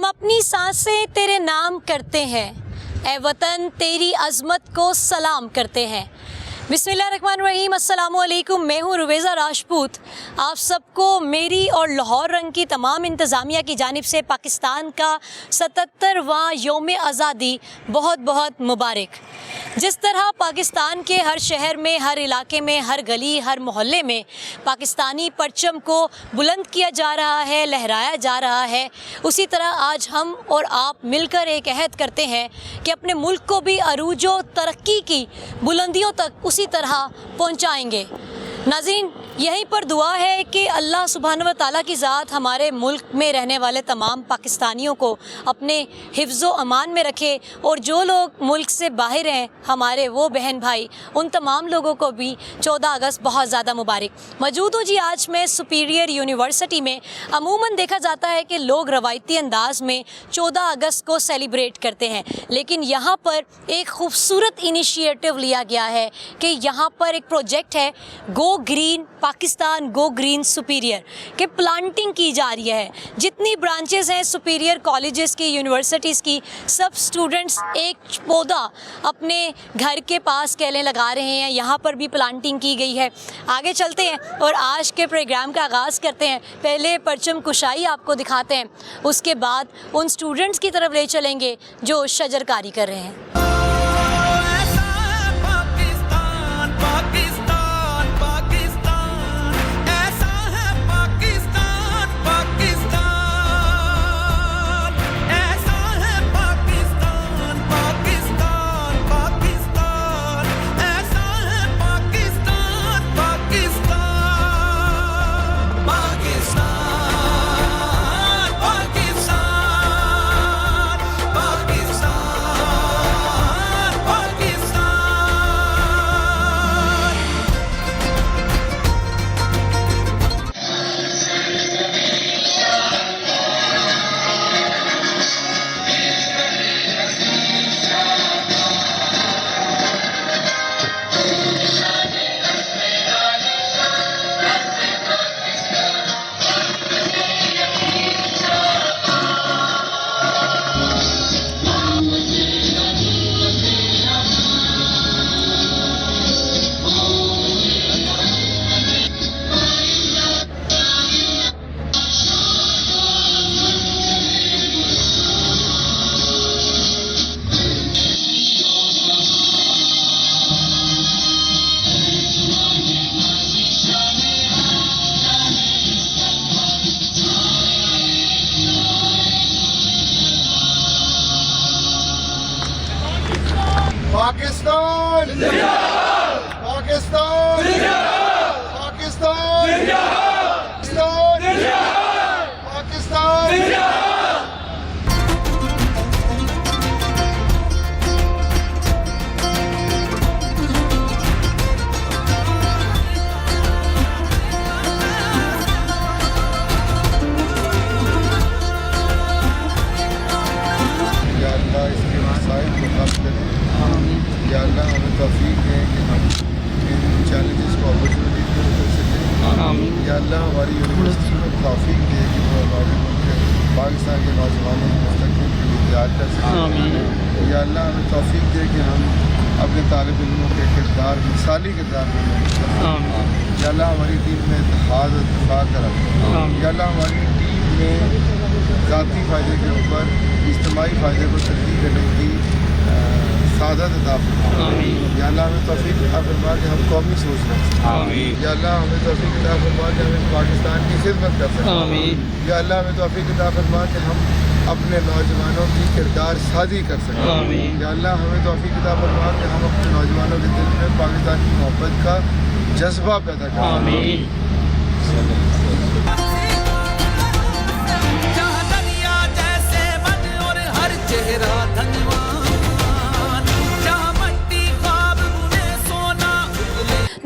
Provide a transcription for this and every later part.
हम अपनी सांसें तेरे नाम करते हैं, ए वतन तेरी अज़मत को सलाम करते हैं। बिस्मिल्लाहिर्रहमानिर्रहीम, अस्सलामुअलैकुम। मैं हूँ रुवेज़ा राजपूत। आप सबको मेरी और लाहौर रंग की तमाम इंतज़ामिया की जानिब से पाकिस्तान का 77वां यौम आज़ादी बहुत बहुत मुबारक। जिस तरह पाकिस्तान के हर शहर में, हर इलाके में, हर गली, हर मोहल्ले में पाकिस्तानी परचम को बुलंद किया जा रहा है, लहराया जा रहा है, उसी तरह आज हम और आप मिलकर एक अहद करते हैं कि अपने मुल्क को भी अरूजो तरक्की की बुलंदियों तक उसी तरह पहुंचाएंगे। नाज़रीन, यहीं पर दुआ है कि अल्लाह सुब्हान व तआला की ज़ात हमारे मुल्क में रहने वाले तमाम पाकिस्तानियों को अपने हिफ्ज़ो अमान में रखे, और जो लोग मुल्क से बाहर हैं, हमारे वो बहन भाई, उन तमाम लोगों को भी 14 अगस्त बहुत ज़्यादा मुबारक। मौजूद हूँ जी आज मैं सुपीरियर यूनिवर्सिटी में। अमूमन देखा जाता है कि लोग रवायती अंदाज में 14 अगस्त को सेलिब्रेट करते हैं, लेकिन यहाँ पर एक ख़ूबसूरत इनिशिएटिव लिया गया है कि यहाँ पर एक प्रोजेक्ट है go green Pakistan, go green superior के प्लांटिंग की जा रही है। जितनी ब्रांचेस हैं सुपीरियर कॉलेजेस की, यूनिवर्सिटीज़ की, सब स्टूडेंट्स एक पौधा अपने घर के पास केले लगा रहे हैं। यहाँ पर भी प्लांटिंग की गई है। आगे चलते हैं और आज के प्रोग्राम का आगाज़ करते हैं। पहले परचम कुशाई आपको दिखाते हैं, उसके बाद उन स्टूडेंट्स की तरफ ले चलेंगे जो शजरकारी कर रहे हैं। पाकिस्तान जिंदाबाद, पाकिस्तान जिंदाबाद, पाकिस्तान जिंदाबाद, पाकिस्तान जिंदाबाद। या अल्लाह इसके मसाइल को हल करे। या अल्लाह हमें तौफीक है कि हम इन चैलेंजेस को अपॉर्चुनिटी को कर सकें। या अल्लाह हमारी यूनिवर्सिटी को तौफीक दे कि वो हमारे मुल्क पाकिस्तान के नौजवानों को मुस्तक़बिल के लिए तैयार कर सकें। या अल्लाह हमें तौफीक दे कि हम अपने तालिब इल्मों के किरदार, मिसाली किरदार में। या अल्लाह हमारी टीम में इत्तेहाद और इत्तेफाक का रखें। या अल्लाह हमारी टीम में ज़ाती फ़ायदे के ऊपर इज्तिमाई फ़ायदे को तरजीह देने की सादत अता फरमा। या अल्लाह हमें तौफीक अता फरमा कि हम कौमी सोच रखें। या अल्लाह हमें तौफीक अता फरमा कि हम पाकिस्तान की खिदमत कर सकें। या अल्लाह हमें तौफीक अता फरमा कि हम अपने नौजवानों की किरदार साजी कर सकें। या अल्लाह हमें तौफीक अता फरमा कि हम अपने नौजवानों के दिल में पाकिस्तान की मोहब्बत का जज्बा पैदा करें।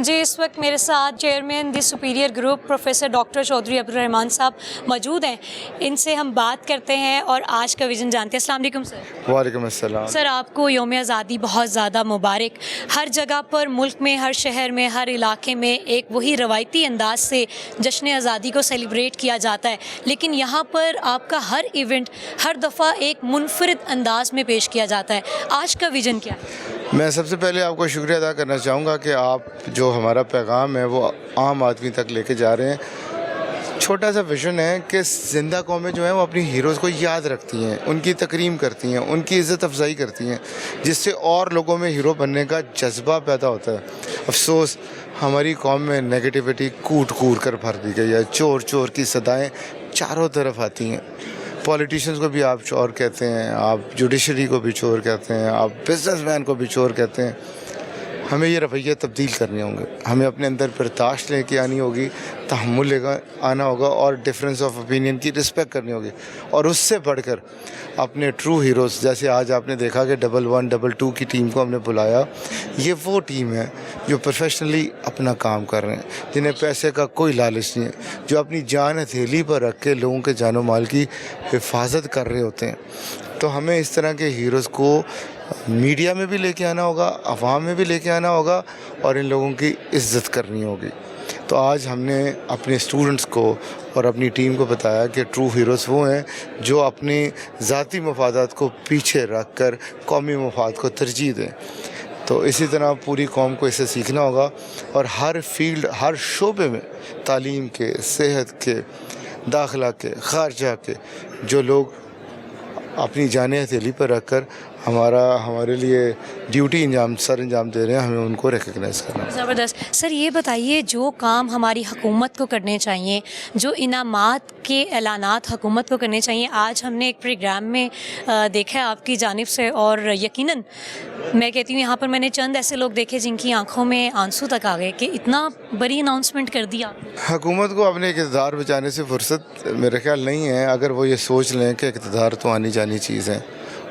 जी, इस वक्त मेरे साथ chairman the superior group professor doctor Chaudhry Abdul Rahman साहब मौजूद हैं। इनसे हम बात करते हैं और आज का विज़न जानते हैं। अस्सलाम वालेकुम सर। वालेकुम अस्सलाम। सर, आपको यौम आज़ादी बहुत ज़्यादा मुबारक। हर जगह पर, मुल्क में, हर शहर में, हर इलाके में एक वही रवायती अंदाज से जश्न आज़ादी को सेलिब्रेट किया जाता है, लेकिन यहाँ पर आपका हर इवेंट हर दफ़ा एक मुनफरिद अंदाज में पेश किया जाता है। आज का विज़न क्या है? मैं सबसे पहले आपको शुक्रिया अदा करना चाहूँगा कि आप जो हमारा पैगाम है वो आम आदमी तक लेके जा रहे हैं। छोटा सा विज़न है कि ज़िंदा कौमें जो हैं वो अपनी हीरोज़ को याद रखती हैं, उनकी तकरीम करती हैं, उनकी इज़्ज़त अफजाई करती हैं, जिससे और लोगों में हीरो बनने का जज्बा पैदा होता है। अफसोस हमारी कौम में नेगेटिविटी कूट कूट कर भर दी गई है। चोर चोर की सदाएँ चारों तरफ आती हैं। पॉलिटिशियंस को भी आप चोर कहते हैं, आप जुडिशरी को भी चोर कहते हैं, आप बिजनेसमैन को भी चोर कहते हैं। हमें ये रवैया तब्दील करने होंगे। हमें अपने अंदर बर्दाश्त लेके आनी होगी, तहम्मुल लेकर आना होगा और डिफरेंस ऑफ ओपिनियन की रिस्पेक्ट करनी होगी। और उससे बढ़कर अपने ट्रू हीरोज़, जैसे आज आपने देखा कि 1-1, 2-2 की टीम को हमने बुलाया। ये वो टीम है जो प्रोफेशनली अपना काम कर रहे हैं, जिन्हें पैसे का कोई लालच नहीं है, जो अपनी जान हथेली पर रख के लोगों के जानो माल की हिफाजत कर रहे होते हैं। तो हमें इस तरह के हीरोज़ को मीडिया में भी लेके आना होगा, अवाम में भी लेके आना होगा और इन लोगों की इज़्ज़त करनी होगी। तो आज हमने अपने स्टूडेंट्स को और अपनी टीम को बताया कि ट्रू हीरोज़ वो हैं जो अपनी ज़ाती मफादात को पीछे रख कर कौमी मफाद को तरजीह दें। तो इसी तरह पूरी कौम को इससे सीखना होगा और हर फील्ड, हर शोबे में, तालीम के, सेहत के, दाखिला के, खारजा के, जो लोग अपनी जाने हथेली पर रख कर हमारे लिए ड्यूटी सर अंजाम दे रहे हैं, हमें उनको रिकग्नाइज़ करना है। ज़बरदस्त। सर, ये बताइए, जो काम हमारी हुकूमत को करने चाहिए, जो इनामात के ऐलानात हुकूमत को करने चाहिए, आज हमने एक प्रोग्राम में देखा है आपकी जानिब से, और यकीनन मैं कहती हूँ यहाँ पर मैंने चंद ऐसे लोग देखे जिनकी आंखों में आंसू तक आ गए कि इतना बड़ी अनाउंसमेंट कर दिया। हुकूमत को अपने इक़्तिदार बचाने से फुर्सत मेरे ख्याल नहीं है, अगर वो ये सोच लें कि इक़्तिदार तो आनी जानी चीज़ है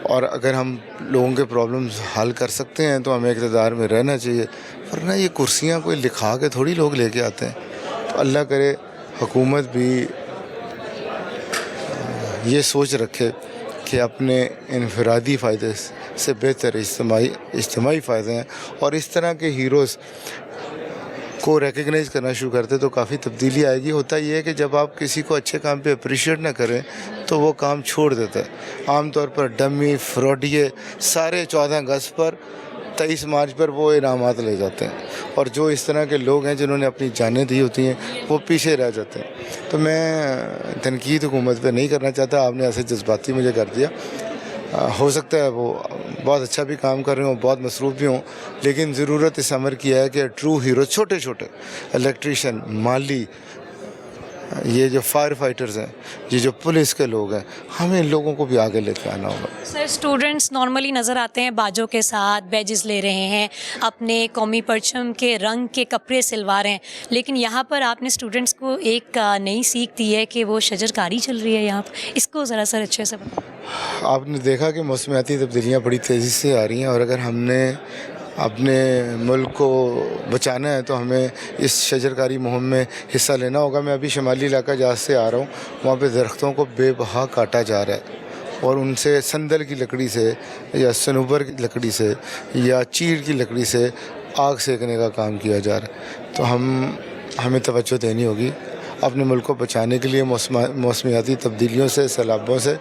और अगर हम लोगों के प्रॉब्लम्स हल कर सकते हैं तो हमें इक़्तिदार में रहना चाहिए, वरना ये कुर्सियाँ कोई लिखा के थोड़ी लोग लेके आते हैं। तो अल्लाह करे हुकूमत भी ये सोच रखे कि अपने इनफरादी फ़ायदे से बेहतर इज्तिमाई फ़ायदे हैं और इस तरह के हीरोज़ को रिकग्नाइज़ करना शुरू करते तो काफ़ी तब्दीली आएगी। होता ये है कि जब आप किसी को अच्छे काम पे अप्रिशिएट ना करें तो वो काम छोड़ देता है। आमतौर पर डमी, फ्रॉडिये सारे 14 अगस्त पर, 23 मार्च पर वो इनामात ले जाते हैं और जो इस तरह के लोग हैं जिन्होंने अपनी जानें दी होती हैं वो पीछे रह जाते हैं। तो मैं तनकीद हुकूमत पे नहीं करना चाहता, आपने ऐसे जज्बाती मुझे कर दिया। हो सकता है वो बहुत अच्छा भी काम कर रहे हों, बहुत मसरूफ़ भी हों, लेकिन ज़रूरत इस अमर की है कि ट्रू हीरो छोटे छोटे इलेक्ट्रीशियन, माली, ये जो फायर फाइटर्स हैं, ये जो पुलिस के लोग हैं, हमें इन लोगों को भी आगे लेके आना होगा। सर, स्टूडेंट्स नॉर्मली नज़र आते हैं बाजों के साथ, बैजेस ले रहे हैं, अपने कौमी परचम के रंग के कपड़े सिलवा रहे हैं, लेकिन यहाँ पर आपने स्टूडेंट्स को एक नई सीख दी है कि वो शजरकारी चल रही है यहाँ पर। इसको ज़रा सर अच्छे से बताएं। आपने देखा कि मौसमियाती तब्दीलियाँ बड़ी तेज़ी से आ रही हैं और अगर हमने अपने मुल्क को बचाना है तो हमें इस शजरकारी मुहिम में हिस्सा लेना होगा। मैं अभी शुमाली इलाका जहाँ से आ रहा हूँ, वहाँ पे दरख्तों को बेबहा काटा जा रहा है और उनसे संदल की लकड़ी से या सनूबर की लकड़ी से या चीड़ की लकड़ी से आग सेकने का काम किया जा रहा है। तो हमें तवज्जो देनी होगी अपने मुल्क को बचाने के लिए। मौसमियाती तब्दीलियों से, सैलाबों से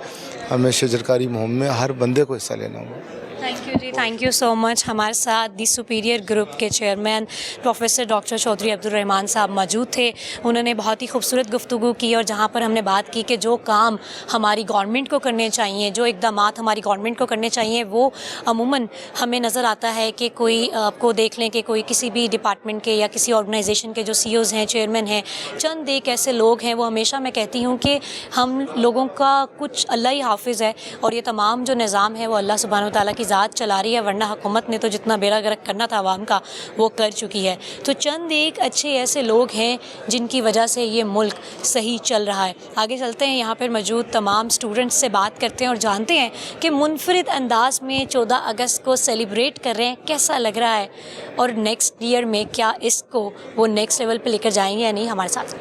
हमें शजरकारी मुहिम में हर बंदे को हिस्सा लेना होगा। थैंक यू जी, थैंक यू सो मच। हमारे साथ दी सुपीरियर ग्रुप के chairman professor doctor Chaudhry Abdul Rahman साहब मौजूद थे। उन्होंने बहुत ही खूबसूरत गुफ्तगू की और जहाँ पर हमने बात की कि जो काम हमारी गवर्नमेंट को करने चाहिए, जो इक़दामात हमारी गवर्नमेंट को करने चाहिए, वो अमूमन हमें नज़र आता है कि कोई आपको देख लें कि कोई किसी भी डिपार्टमेंट के या किसी ऑर्गेनाइजेशन के जो CEOs हैं, चेयरमैन हैं, चंद एक ऐसे लोग हैं। वो हमेशा मैं कहती हूँ कि हम लोगों का कुछ अल्लाह ही हाफिज़ है और ये तमाम जो निज़ाम है वो अल्लाह सुब्हानहू व तआला की تجہیزات چلا رہی ہے، ورنہ حکومت نے تو جتنا بیڑا غرق کرنا تھا عوام کا وہ کر چکی ہے. تو چند ایک اچھے ایسے لوگ ہیں جن کی وجہ سے یہ ملک صحیح چل رہا ہے. آگے چلتے ہیں، یہاں پر موجود تمام اسٹوڈنٹس سے بات کرتے ہیں اور جانتے ہیں کہ منفرد انداز میں 14 اگست کو سیلیبریٹ کر رہے ہیں، کیسا لگ رہا ہے اور نیکسٹ ایئر میں کیا اس کو وہ نیکسٹ لیول پہ لے کر جائیں گے یا نہیں. ہمارے ساتھ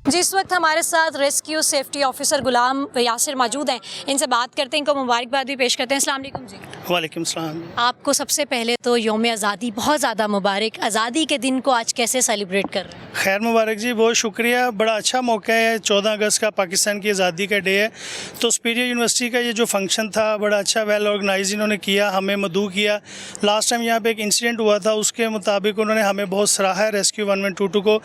جی اس وقت ہمارے ساتھ rescue safety officer Ghulam Yasir موجود ہیں. ان سے بات کرتے ہیں، ان کو مبارکباد بھی پیش کرتے ہیں. السلام علیکم جی. وعلیکم السلام. آپ کو سب سے پہلے تو یوم آزادی بہت زیادہ مبارک. آزادی کے دن کو آج کیسے سیلیبریٹ کر رہے ہیں؟ خیر مبارک جی، بہت شکریہ. بڑا اچھا موقع ہے، 14 اگست کا پاکستان کی آزادی کا ڈے ہے. تو سپیریئر یونیورسٹی کا یہ جو فنکشن تھا بڑا اچھا ویل آرگنائز انہوں نے کیا، ہمیں مدعو کیا. لاسٹ ٹائم یہاں پہ ایک انسیڈنٹ ہوا تھا، اس کے مطابق انہوں نے ہمیں بہت سراہا ہے ریسکیو 1122 کو.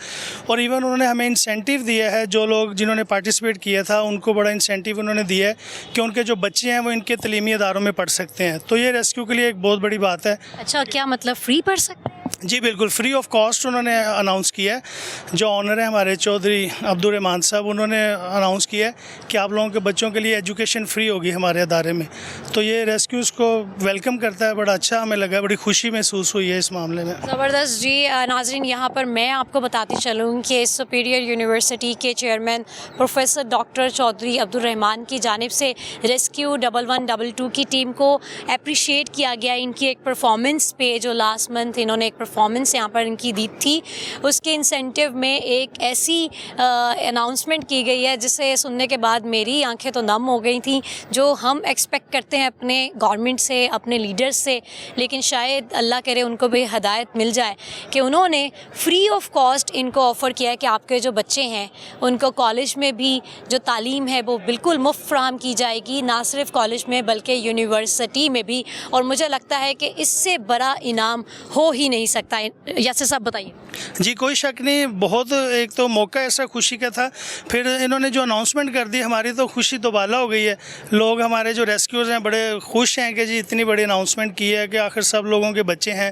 اور ایون انہوں نے ہمیں انسینٹیو دیا ہے، جو لوگ جنہوں نے پارٹیسپیٹ کیا تھا ان کو بڑا انسینٹیو انہوں نے دیا ہے کہ ان کے جو بچے ہیں وہ ان کے تعلیمی اداروں میں پڑھ سکتے ہیں. تو یہ ریسکیو کے لیے ایک بہت بڑی بات ہے. اچھا، کیا مطلب فری پڑھ سکتے ہیں؟ جی بالکل فری آف کاسٹ انہوں نے اناؤنس کیا ہے. جو آنر ہیں ہمارے چودھری عبدالرحمان صاحب، انہوں نے اناؤنس کیا ہے کہ آپ لوگوں کے بچوں کے لیے ایجوکیشن فری ہوگی ہمارے ادارے میں. تو یہ ریسکیوز کو ویلکم کرتا ہے، بڑا اچھا ہمیں لگا، بڑی خوشی محسوس ہوئی ہے اس معاملے میں. زبردست جی. ناظرین، یہاں پر میں آپ کو بتاتی چلوں کہ سپیریئر یونیورسٹی کے chairman professor doctor Chaudhry Abdul Rahman کی جانب سے ریسکیو 1122 کی ٹیم کو اپریشیٹ کیا گیا. ان کی ایک پرفارمنس پہ جو لاسٹ منتھ انہوں نے ایک پرفارمنس یہاں پر ان کی دی تھی، اس کے انسینٹیو میں ایک ایسی اناؤنسمنٹ کی گئی ہے جسے سننے کے بعد میری آنکھیں تو نم ہو گئی تھیں. جو ہم ایکسپیکٹ کرتے ہیں اپنے گورنمنٹ سے، اپنے لیڈرز سے، لیکن شاید اللہ کرے ان کو بھی ہدایت مل جائے کہ انہوں نے فری آف کاسٹ ان کو آفر کیا ہے کہ آپ کے جو بچے ہیں ان کو کالج میں بھی جو تعلیم ہے وہ بالکل مفت فراہم کی جائے گی، نہ صرف کالج میں بلکہ یونیورسٹی میں بھی. اور مجھے لگتا ہے کہ اس سے بڑا انعام ہو ہی نہیں سکتا. یاسر صاحب بتائیے. جی کوئی شک نہیں، بہت ایک تو موقع ایسا خوشی کا تھا، پھر انہوں نے جو اناؤنسمنٹ کر دی ہماری تو خوشی تو بالا ہو گئی ہے. لوگ ہمارے جو ریسکیوز ہیں بڑے خوش ہیں کہ جی اتنی بڑی اناؤنسمنٹ کی ہے کہ آخر سب لوگوں کے بچے ہیں.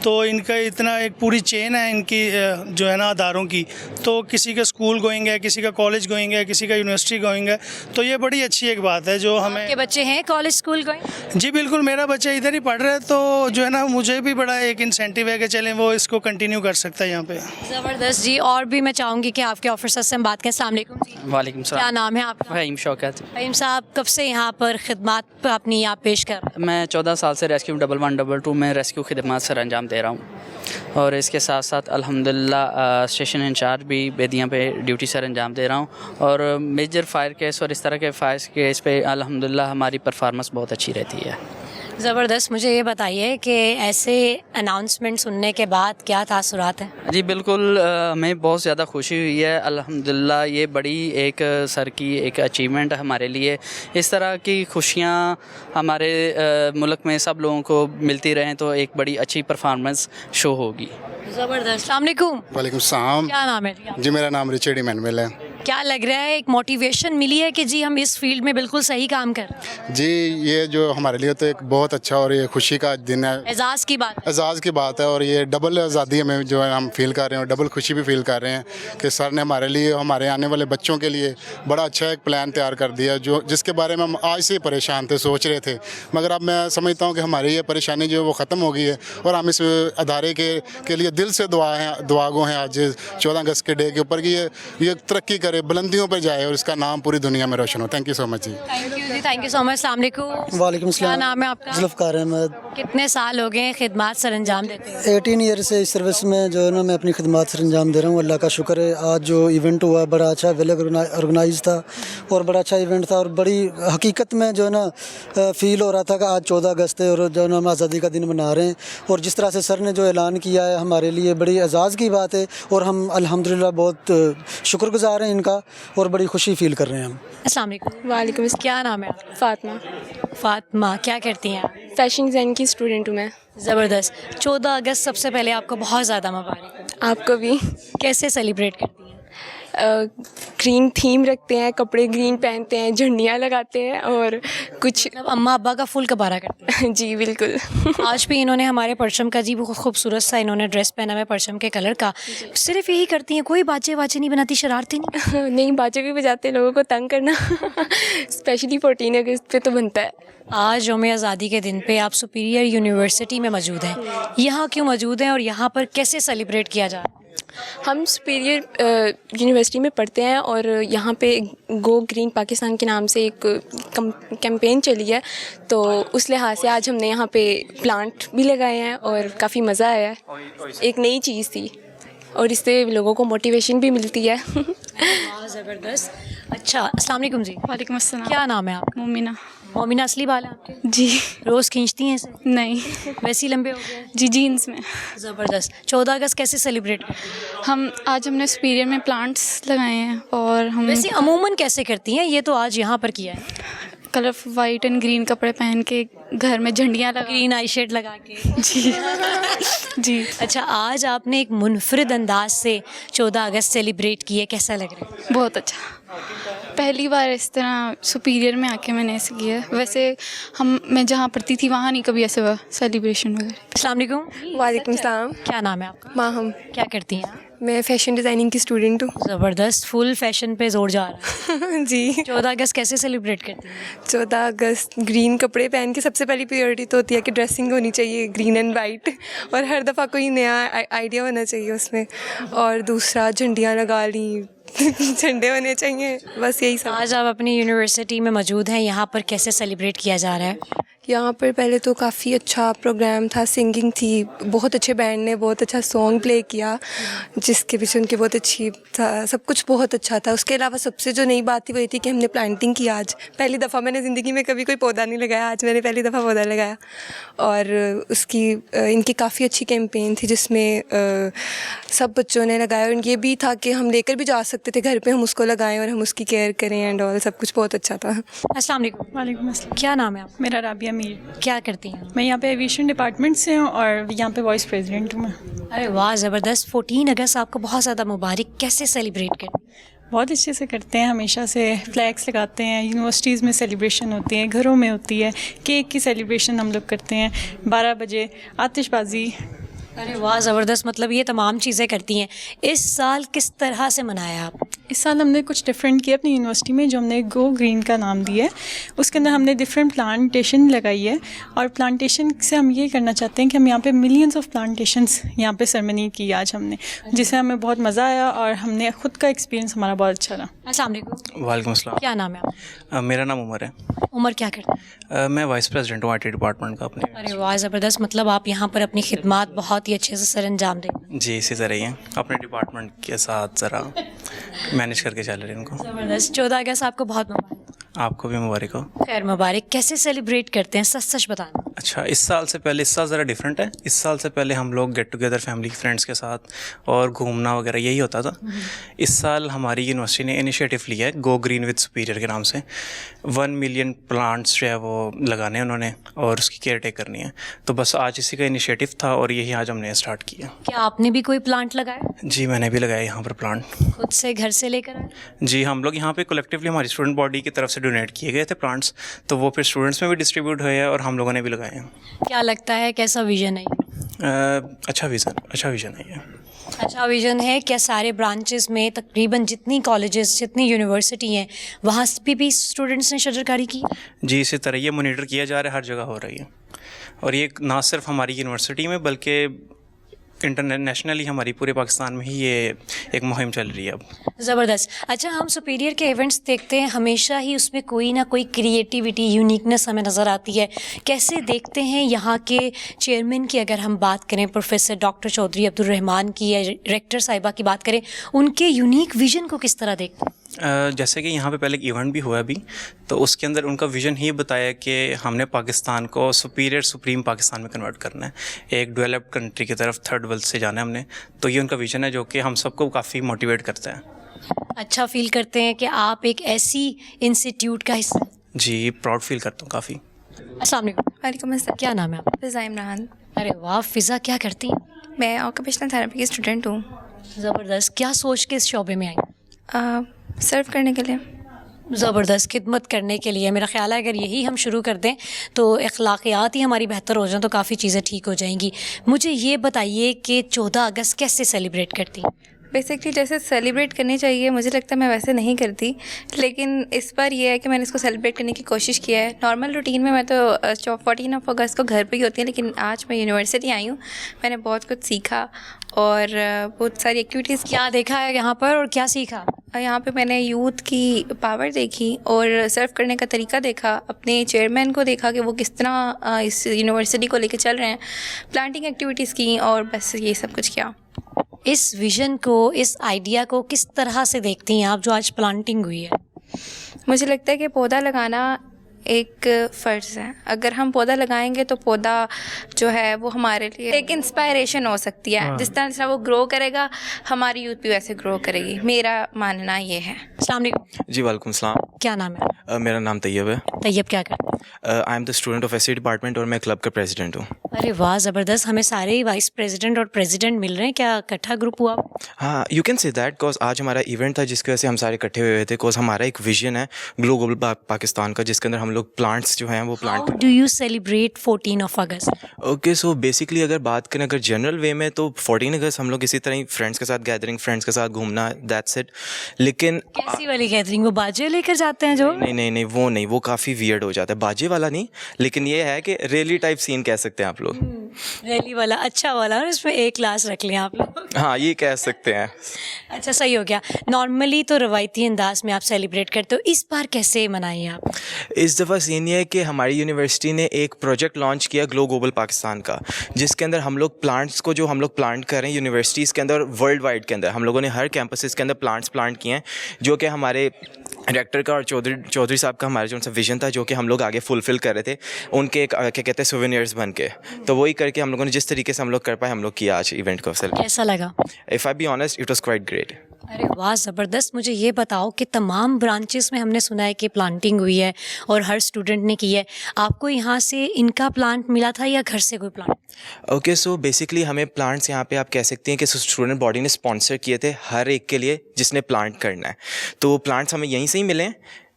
تو ان کا اتنا ایک پوری چین ہے ان کی جو ہے نا اداروں کی. تو کسی کا اسکول گوئنگ ہے، کسی کا کالج گوئنگ ہے، کسی کا یونیورسٹی گوئنگ ہے. تو یہ بڑی اچھی ایک بات ہے جو ہمیں. کے بچے ہیں کالج اسکول گوئنگ؟ جی بالکل، میرا بچہ ادھر ہی پڑھ رہا ہے، تو جو ہے نا مجھے بھی بڑا ایک انسینٹیو ہے کہ چلیں وہ اس کو کنٹینیو کر سکتا ہے یہاں پہ. زبردست جی. اور بھی میں چاہوں گی کہ آپ کے آفیسر سے ہم بات کریں. السلام علیکم جی. وعلیکم السلام. کیا نام ہے آپ کا؟ فہیم شوکت. فہیم صاحب کب سے یہاں پر خدمات اپنی آپ پیش کر رہے ہیں؟ میں 14 سال سے ریسکیو 1122 میں ریسکیو خدمات سر انجام دے رہا ہوں، اور اس کے ساتھ ساتھ الحمدللہ اسٹیشن انچارج بھی بیدیاں پہ ڈیوٹی سر انجام دے رہا ہوں. اور میجر فائر کیس اور اس طرح کے فائر کیس پہ الحمدللہ ہماری پرفارمنس بہت اچھی رہتی ہے. زبردست. مجھے یہ بتائیے کہ ایسے اناؤنسمنٹ سننے کے بعد کیا تاثرات ہیں؟ جی بالکل، ہمیں بہت زیادہ خوشی ہوئی ہے. الحمدللہ یہ بڑی ایک سر کی ایک اچیومنٹ ہے ہمارے لیے. اس طرح کی خوشیاں ہمارے ملک میں سب لوگوں کو ملتی رہیں تو ایک بڑی اچھی پرفارمنس شو ہوگی. زبردست. السلام علیکم. وعلیکم السلام. کیا نام ہے جی؟ جی میرا نام رچرڈ ایمینول ہے. کیا لگ رہا ہے ایک موٹیویشن ملی ہے کہ جی ہم اس فیلڈ میں بالکل صحیح کام کر رہے ہیں؟ جی یہ جو ہمارے لیے تو ایک بہت اچھا اور یہ خوشی کا دن ہے، اعزاز کی بات. اعزاز کی بات ہے. اور یہ ڈبل آزادی میں جو ہے ہم فیل کر رہے ہیں اور ڈبل خوشی بھی فیل کر رہے ہیں کہ سر نے ہمارے لیے، ہمارے آنے والے بچوں کے لیے بڑا اچھا ایک پلان تیار کر دیا، جو جس کے بارے میں ہم آج سے پریشان تھے، سوچ رہے تھے. مگر اب میں سمجھتا ہوں کہ ہماری یہ پریشانی جو ہے وہ ختم ہو گئی ہے، اور ہم اس ادارے کے لیے دل سے دعا گو ہیں آج 14 اگست کے ڈے کے اوپر کہ یہ ترقی کرے، بلندیوں پہ جائے اور اس کا نام پوری دنیا میں روشن ہو. تھینک یو سو مچ جی. تھینک یو جی. Thank you so much. السلام علیکم. وعلیکم السلام. کیا نام ہے آپ کا؟ ذوالفقار احمد. کتنے سال ہو گئے خدمات سر انجام دیتے ہیں؟ 18 ایئر سے اس سروس میں جو ہے نا میں اپنی خدمات سر انجام دے رہا ہوں. اللہ کا شکر ہے. آج جو ایونٹ ہوا بڑا اچھا ویل آرگنائز تھا اور بڑا اچھا ایونٹ تھا، اور بڑی حقیقت میں جو ہے نا فیل ہو رہا تھا کہ آج 14 اگست ہے اور جو ہے نا ہم آزادی کا دن منا رہے ہیں. اور جس طرح سے سر نے جو اعلان کیا ہے ہمارے لیے بڑی اعزاز کی بات ہے، اور ہم الحمدللہ بہت شکر گزار ہیں ان کا، اور بڑی خوشی فیل کر رہے ہیں ہم. السلام علیکم. وعلیکم السلام. کیا نام ہے آپ کا؟ فاطمہ. فاطمہ. کیا کرتی ہیں آپ؟ فیشن ڈیزائن کی اسٹوڈنٹ ہوں میں. زبردست. 14 اگست سب سے پہلے آپ کو بہت زیادہ مبارک. آپ کو بھی. کیسے سیلیبریٹ کرتی ہیں؟ گرین تھیم رکھتے ہیں, کپڑے گرین پہنتے ہیں, جھنڈیاں لگاتے ہیں اور کچھ اب اماں ابا کا فل کبارہ کرتے ہیں. جی بالکل. آج بھی انہوں نے ہمارے پرچم کا جی بہت خوبصورت سا انہوں نے ڈریس پہنا ہوا ہے پرچم کے کلر کا. صرف یہی کرتی ہیں, کوئی باجے واجے نہیں بناتی, شرارتی نہیں؟ نہیں, باجے بھی بجاتے ہیں, لوگوں کو تنگ کرنا اسپیشلی 14 اگست پہ تو بنتا ہے. آج یوم آزادی کے دن پہ آپ سپیریئر یونیورسٹی میں موجود ہیں, یہاں کیوں موجود ہیں اور یہاں پر کیسے سیلیبریٹ کیا جا رہا ہے؟ ہم سپیریئر یونیورسٹی میں پڑھتے ہیں اور یہاں پہ گو گرین پاکستان کے نام سے ایک کیمپین چلی ہے, تو اس لحاظ سے آج ہم نے یہاں پہ پلانٹ بھی لگائے ہیں اور کافی مزہ آیا ہے. ایک نئی چیز تھی اور اس سے لوگوں کو موٹیویشن بھی ملتی ہے. زبردست. اچھا, السلام علیکم جی. وعلیکم السلام. کیا نام ہے آپ کا؟ مومنہ. مومنہ اصلی بال ہے آپ کے؟ جی. روز کھینچتی ہیں اسے؟ نہیں. ویسے ہی لمبے ہو گئے؟ جی جینس میں. زبردست. 14 اگست کیسے سیلیبریٹ کرتی ہیں؟ آج ہم نے سپیریئر میں پلانٹس لگائے ہیں اور ہم ویسے عموماً کیسے کرتی ہیں, یہ تو آج یہاں پر کیا ہے؟ کلر وائٹ اینڈ گرین کپڑے پہن کے گھر میں جھنڈیاں لگا. گرین آئی شیڈ لگا کے. جی جی. اچھا, آج آپ نے ایک منفرد انداز سے 14 اگست سیلیبریٹ کی ہے, کیسا لگ رہا ہے؟ بہت اچھا. پہلی بار اس طرح سپیریئر میں آ کے میں نے ایسے کیا. ویسے میں جہاں پڑھتی تھی وہاں نہیں کبھی ایسے ہوا سیلیبریشن وغیرہ. السلام علیکم. وعلیکم السلام. کیا نام ہے آپ کا؟ ماہم. کیا کرتی ہیں آپ؟ میں فیشن ڈیزائننگ کی اسٹوڈنٹ ہوں. زبردست, فل فیشن پہ زور جا رہا ہے. جی. 14 اگست کیسے سیلیبریٹ کرتی ہیں؟ 14 اگست گرین کپڑے پہن کے سب سے پہلی پریورٹی تو ہوتی ہے کہ ڈریسنگ ہونی چاہیے گرین اینڈ وائٹ, اور ہر دفعہ کوئی نیا آئیڈیا ہونا چاہیے اس میں, اور دوسرا جھنڈیاں لگا لیں, جھنڈے ہونے چاہیے, بس یہی سب. آج آپ اپنی یونیورسٹی میں موجود ہیں, یہاں پر کیسے سیلیبریٹ کیا جا رہا ہے؟ یہاں پر پہلے تو کافی اچھا پروگرام تھا, سنگنگ تھی, بہت اچھے بینڈ نے بہت اچھا سانگ پلے کیا جس کے پیچھے ان کی بہت اچھی تھا, سب کچھ بہت اچھا تھا. اس کے علاوہ سب سے جو نئی بات تھی وہ یہ تھی کہ ہم نے پلانٹنگ کی. آج پہلی دفعہ میں نے زندگی میں کبھی کوئی پودا نہیں لگایا, آج میں نے پہلی دفعہ پودا لگایا, اور اس کی ان کی کافی اچھی کیمپین تھی جس میں سب بچوں نے لگایا, اور یہ بھی تھا کہ ہم لے کر بھی جا سکتے تھے گھر پہ, ہم اس کو لگائیں اور ہم اس کی کیئر کریں اینڈ آل, سب کچھ بہت اچھا تھا. السلام علیکم. وعلیکم السلام. کیا نام ہے آپ؟ میرا رابعہ میر. کیا کرتی ہیں؟ میں یہاں پہ ایویشن ڈپارٹمنٹ سے ہوں اور یہاں پہ وائس پریزیڈنٹ ہوں میں. ارے واہ, زبردست. 14 اگست آپ کو بہت زیادہ مبارک. کیسے سیلیبریٹ کریں؟ بہت اچھے سے کرتے ہیں, ہمیشہ سے فلیگس لگاتے ہیں, یونیورسٹیز میں سیلیبریشن ہوتی ہے, گھروں میں ہوتی ہے, کیک کی سیلیبریشن ہم لوگ کرتے ہیں, 12 بجے آتش بازی. ارے واہ, زبردست. مطلب یہ تمام چیزیں کرتی ہیں. اس سال کس طرح سے منایا آپ؟ اس سال ہم نے کچھ ڈفرینٹ کیا اپنی یونیورسٹی میں, جو ہم نے گو گرین کا نام دیا ہے. اس کے اندر ہم نے ڈفرینٹ پلانٹیشن لگائی ہے, اور پلانٹیشن سے ہم یہ کرنا چاہتے ہیں کہ ہم یہاں پہ ملینس آف پلانٹیشنس یہاں پہ سرمنی کی آج ہم نے, جس سے ہمیں بہت مزہ آیا اور ہم نے خود کا ایکسپیرینس ہمارا بہت اچھا رہا. السلام علیکم. وعلیکم السلام. کیا نام ہے آپ؟ میرا نام عمر ہے. عمر کیا کرتے ہیں؟ میں وائس پریزیڈنٹ ہوں آئی ٹی ڈپارٹمنٹ کا اپنے. ارے واہ, زبردست. مطلب آپ یہاں پر اپنی خدمات بہت ہی اچھے سے سر انجام دیں. جی اسی طرح ہی ہیں, اپنے ڈپارٹمنٹ کے ساتھ ذرا مینیج کر کے چل رہے ہیں ان کو. زبردست. 14 اگست آپ کو بہت مبارک. آپ کو بھی مبارک ہو. خیر مبارک. کیسے سیلیبریٹ کرتے ہیں, سچ سچ بتانا. اچھا, اس سال سے پہلے, اس سال ذرا ڈفرینٹ ہے. اس سال سے پہلے ہم لوگ گیٹ ٹوگیدر فیملی فرینڈس کے ساتھ اور گھومنا وغیرہ یہی ہوتا تھا. اس سال ہماری یونیورسٹی نے انیشیٹو لیا ہے گو گرین وتھ سپیریئر کے نام سے. 1 ملین پلانٹس جو ہے وہ لگانے ہیں انہوں نے, اور اس کی کیئر ٹیک کرنی ہے. تو بس آج اسی کا انیشیٹو تھا اور یہی آج ہم نے اسٹارٹ کیا. کیا آپ نے بھی کوئی پلانٹ لگایا؟ جی میں نے بھی لگایا یہاں پر پلانٹ. خود سے گھر سے لے کر آئے؟ جی ہم لوگ یہاں پہ کولیکٹیولی ہماری اسٹوڈنٹ باڈی کی طرف سے ڈونیٹ کیے گئے تھے پلانٹس, تو وہ پھر اسٹوڈنٹس میں بھی ڈسٹریبیوٹ ہوئے ہیں اور ہم لوگوں نے بھی لگائے ہیں. کیا لگتا ہے کیسا ویژن ہے یہ؟ اچھا ویژن ہے یہ. اچھا ویژن ہے. کیا سارے برانچز میں تقریباً جتنی کالجز جتنی یونیورسٹی ہیں وہاں بھی اسٹوڈنٹس نے شجرکاری کی؟ جی اسی طرح یہ مانیٹر کیا جا رہا ہے, ہر جگہ ہو رہی ہے. اور یہ نہ صرف ہماری یونیورسٹی میں بلکہ انٹرنیشنلی ہماری پورے پاکستان میں ہی یہ ایک مہم چل رہی ہے اب. زبردست. اچھا, ہم سپیریئر کے ایونٹس دیکھتے ہیں, ہمیشہ ہی اس میں کوئی نہ کوئی کریٹیوٹی یونیکنیس ہمیں نظر آتی ہے. کیسے دیکھتے ہیں یہاں کے چیئرمین کی اگر ہم بات کریں, پروفیسر ڈاکٹر چودھری عبدالرحمان کی, یا ریکٹر صاحبہ کی بات کریں, ان کے یونیک ویژن کو کس طرح دیکھتے ہیں؟ جیسے کہ یہاں پہ پہلے ایک ایونٹ بھی ہوا ابھی, تو اس کے اندر ان کا ویژن ہی بتایا کہ ہم نے پاکستان کو سپریم پاکستان میں کنورٹ کرنا ہے, ایک ڈیولپڈ کنٹری کی طرف, تھرڈ ورلڈ سے جانا ہے ہم نے. تو یہ ان کا ویژن ہے جو کہ ہم سب کو کافی موٹیویٹ کرتا ہے. اچھا فیل کرتے ہیں کہ آپ ایک ایسی انسٹیٹیوٹ کا حصہ؟ جی پراؤڈ فیل کرتا ہوں کافی. السلام علیکم. وعلیکم السلام. کیا نام ہے آپ؟ فضا عمران. ارے واہ فضا, کیا کرتی ہیں؟ میں آکوپیشنل تھراپی کی اسٹوڈنٹ ہوں. زبردست. کیا سوچ کے اس شعبے میں آئی؟ सर्व करने के लिए। ज़बरदस्त खिदमत करने के लिए। मेरा ख़्याल है अगर यही हम शुरू कर दें तो अखलाक़ियात ही हमारी बेहतर हो जाएं तो काफ़ी चीज़ें ठीक हो जाएंगी। मुझे ये बताइए कि 14 अगस्त कैसे सेलिब्रेट करती हैं? बेसिकली जैसे सेलिब्रेट करनी चाहिए मुझे लगता है मैं वैसे नहीं करती, लेकिन इस बार ये है कि मैंने इसको सेलिब्रेट करने की कोशिश किया है। नॉर्मल रूटीन में मैं तो 14 अगस्त को घर पे ही होती है, लेकिन आज मैं यूनिवर्सिटी आई हूँ, मैंने बहुत कुछ सीखा और बहुत सारी एक्टिविटीज़ क्या देखा है यहाँ पर और क्या सीखा? यहाँ पे मैंने यूथ की पावर देखी और सर्व करने का तरीका देखा, अपने चेयरमैन को देखा कि वो किस तरह इस यूनिवर्सिटी को लेके चल रहे हैं, प्लांटिंग एक्टिविटीज़ की और बस ये सब कुछ किया। इस विज़न को, इस आइडिया को किस तरह से देखती हैं आप जो आज प्लांटिंग हुई है? मुझे लगता है कि पौधा लगाना एक फ़र्ज़ है। अगर हम पौधा लगाएंगे तो पौधा जो है वो हमारे लिए एक इंस्पायरेशन हो सकती है। जिस तरह से वो ग्रो करेगा हमारी यूथ भी वैसे ग्रो करेगी, मेरा मानना ये है। अस्सलाम वालेकुम। जी वालेकुम सलाम। क्या नाम है? मेरा नाम तैयब है। तैयब क्या करते हैं? I am the student of SC department और मैं क्लब का प्रेसिडेंट हूँ। अरे वाह, ज़बरदस्त। हमें सारे ही वाइस प्रेसिडेंट और प्रेसिडेंट मिल रहे हैं, क्या इकट्ठा ग्रुप हुआ? हाँ, you can say that because आज हमारा इवेंट था जिसकी वजह से हम सारे इकट्ठे हुए थे। बिकॉज हमारा एक विजन है ग्लोबल पाकिस्तान का, जिसके अंदर हम लोग प्लांट्स जो हैं वो plant. Do you celebrate 14 August? Okay, so basically अगर बात करें अगर जनरल वे में तो 14 अगस्त हम लोग इसी तरह ही फ्रेंड्स के साथ गैदरिंग, फ्रेंड्स के साथ घूमना, दैट्स इट। लेकिन कैसी वाली गैदरिंग? वो बाजे लेकर जाते हैं जो? नहीं, वो नहीं, वो काफ़ी वियर्ड हो जाता है। बाजे वाला नहीं, लेकिन ये है कि रैली टाइप सीन कह सकते हैं आप लोग। रैली वाला, अच्छा वाला, और इसमें एक क्लास रख लें आप लोग। हाँ, ये कह सकते हैं। अच्छा, सही हो गया। नॉर्मली तो रवायती अंदाज में आप सेलिब्रेट करते हो, इस बार कैसे मनाई आप? इस दफ़ा सीन ये है कि हमारी यूनिवर्सिटी ने एक प्रोजेक्ट लॉन्च किया ग्लोबल पाकिस्तान का, जिसके अंदर हम लोग प्लांट्स को जो हम लोग प्लांट कर रहे हैं यूनिवर्सिटीज़ के अंदर, वर्ल्ड वाइड के अंदर हम लोगों ने हर कैंपसेस के अंदर प्लांट्स प्लांट किए हैं, जो कि हमारे डायरेक्टर का और चौधरी साहब का हमारा जो उनसे विजन था, जो कि हम लोग आगे फुलफ़िल कर रहे थे, उनके क्या कहते हैं सोवेनियर्स बन के। तो वही करके हम लोगों ने जिस तरीके से हम लोग कर पाए, हम लोग किया आज इवेंट को। कैसा लगा? If I be honest, it was quite great. अरे वाह, ज़बरदस्त। मुझे ये बताओ कि तमाम ब्रांचेस में हमने सुना है कि प्लांटिंग हुई है और हर स्टूडेंट ने की है, आपको यहाँ से इनका प्लांट मिला था या घर से कोई प्लांट? ओके, सो बेसिकली हमें प्लांट्स यहाँ पे आप कह सकते हैं कि स्टूडेंट बॉडी ने स्पॉन्सर किए थे हर एक के लिए जिसने प्लांट करना है। तो वो प्लांट्स हमें यहीं से ही मिले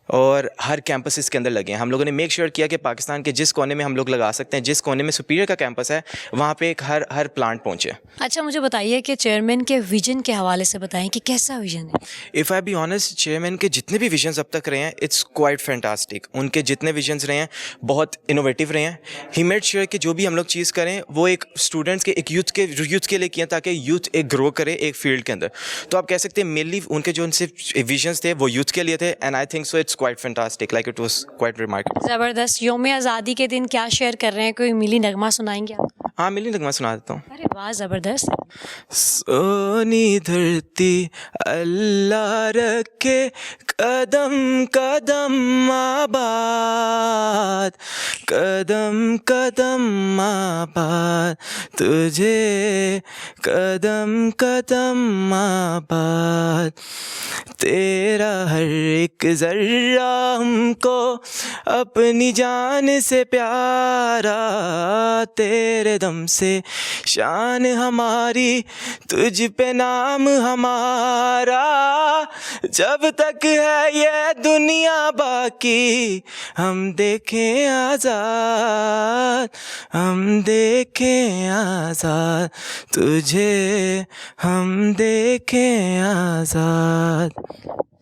और हर कैंपस के अंदर लगे हैं। हम लोगों ने मेक श्योर किया कि पाकिस्तान के जिस कोने में हम लोग लगा सकते हैं, जिस कोने में सुपीरियर का कैंपस है, वहाँ पे एक हर प्लांट पहुँचे। अच्छा, मुझे बताइए कि चेयरमैन के विजन के हवाले से बताएं कि कैसा विजन है? If I be honest, chairman के जितने भी विजन्स अब तक रहे हैं, इट्स क्वाइट फैंटास्टिक। उनके जितने विजन्स रहे हैं बहुत इनोवेटिव रहे हैं। ही मेड श्योर कि जो भी हम लोग चीज़ करें वो एक स्टूडेंट्स के, एक यूथ के लिए किया, ताकि यूथ एक ग्रो करे एक फील्ड के अंदर। तो आप कह सकते हैं मेनली उनके जो उनसे विजन्स थे वो यूथ के लिए थे, and I think so it's quite fantastic, like it was quite remarkable. ज़बरदस्त। यौम आज़ादी के दिन क्या शेयर कर रहे हैं? कोई मिली नगमा सुनाएंगे आप? हाँ, मिली नगमा सुना देता हूँ। अरे वाह, ज़बरदस्त। सोनी धरती अल्लाह रखे, कदम कदम आबाद, कदम कदम आबाद, तुझे कदम कदम आबाद, तेरा हर एक ज़र्रा हमको अपनी जान से प्यारा, तेरे दम से शान हमारी, तुझ पे नाम हमारा, जब तक है ये दुनिया बाकी, हम देखें आज़ाद, हम देखें आज़ाद, तुझे हम देखें आज़ाद।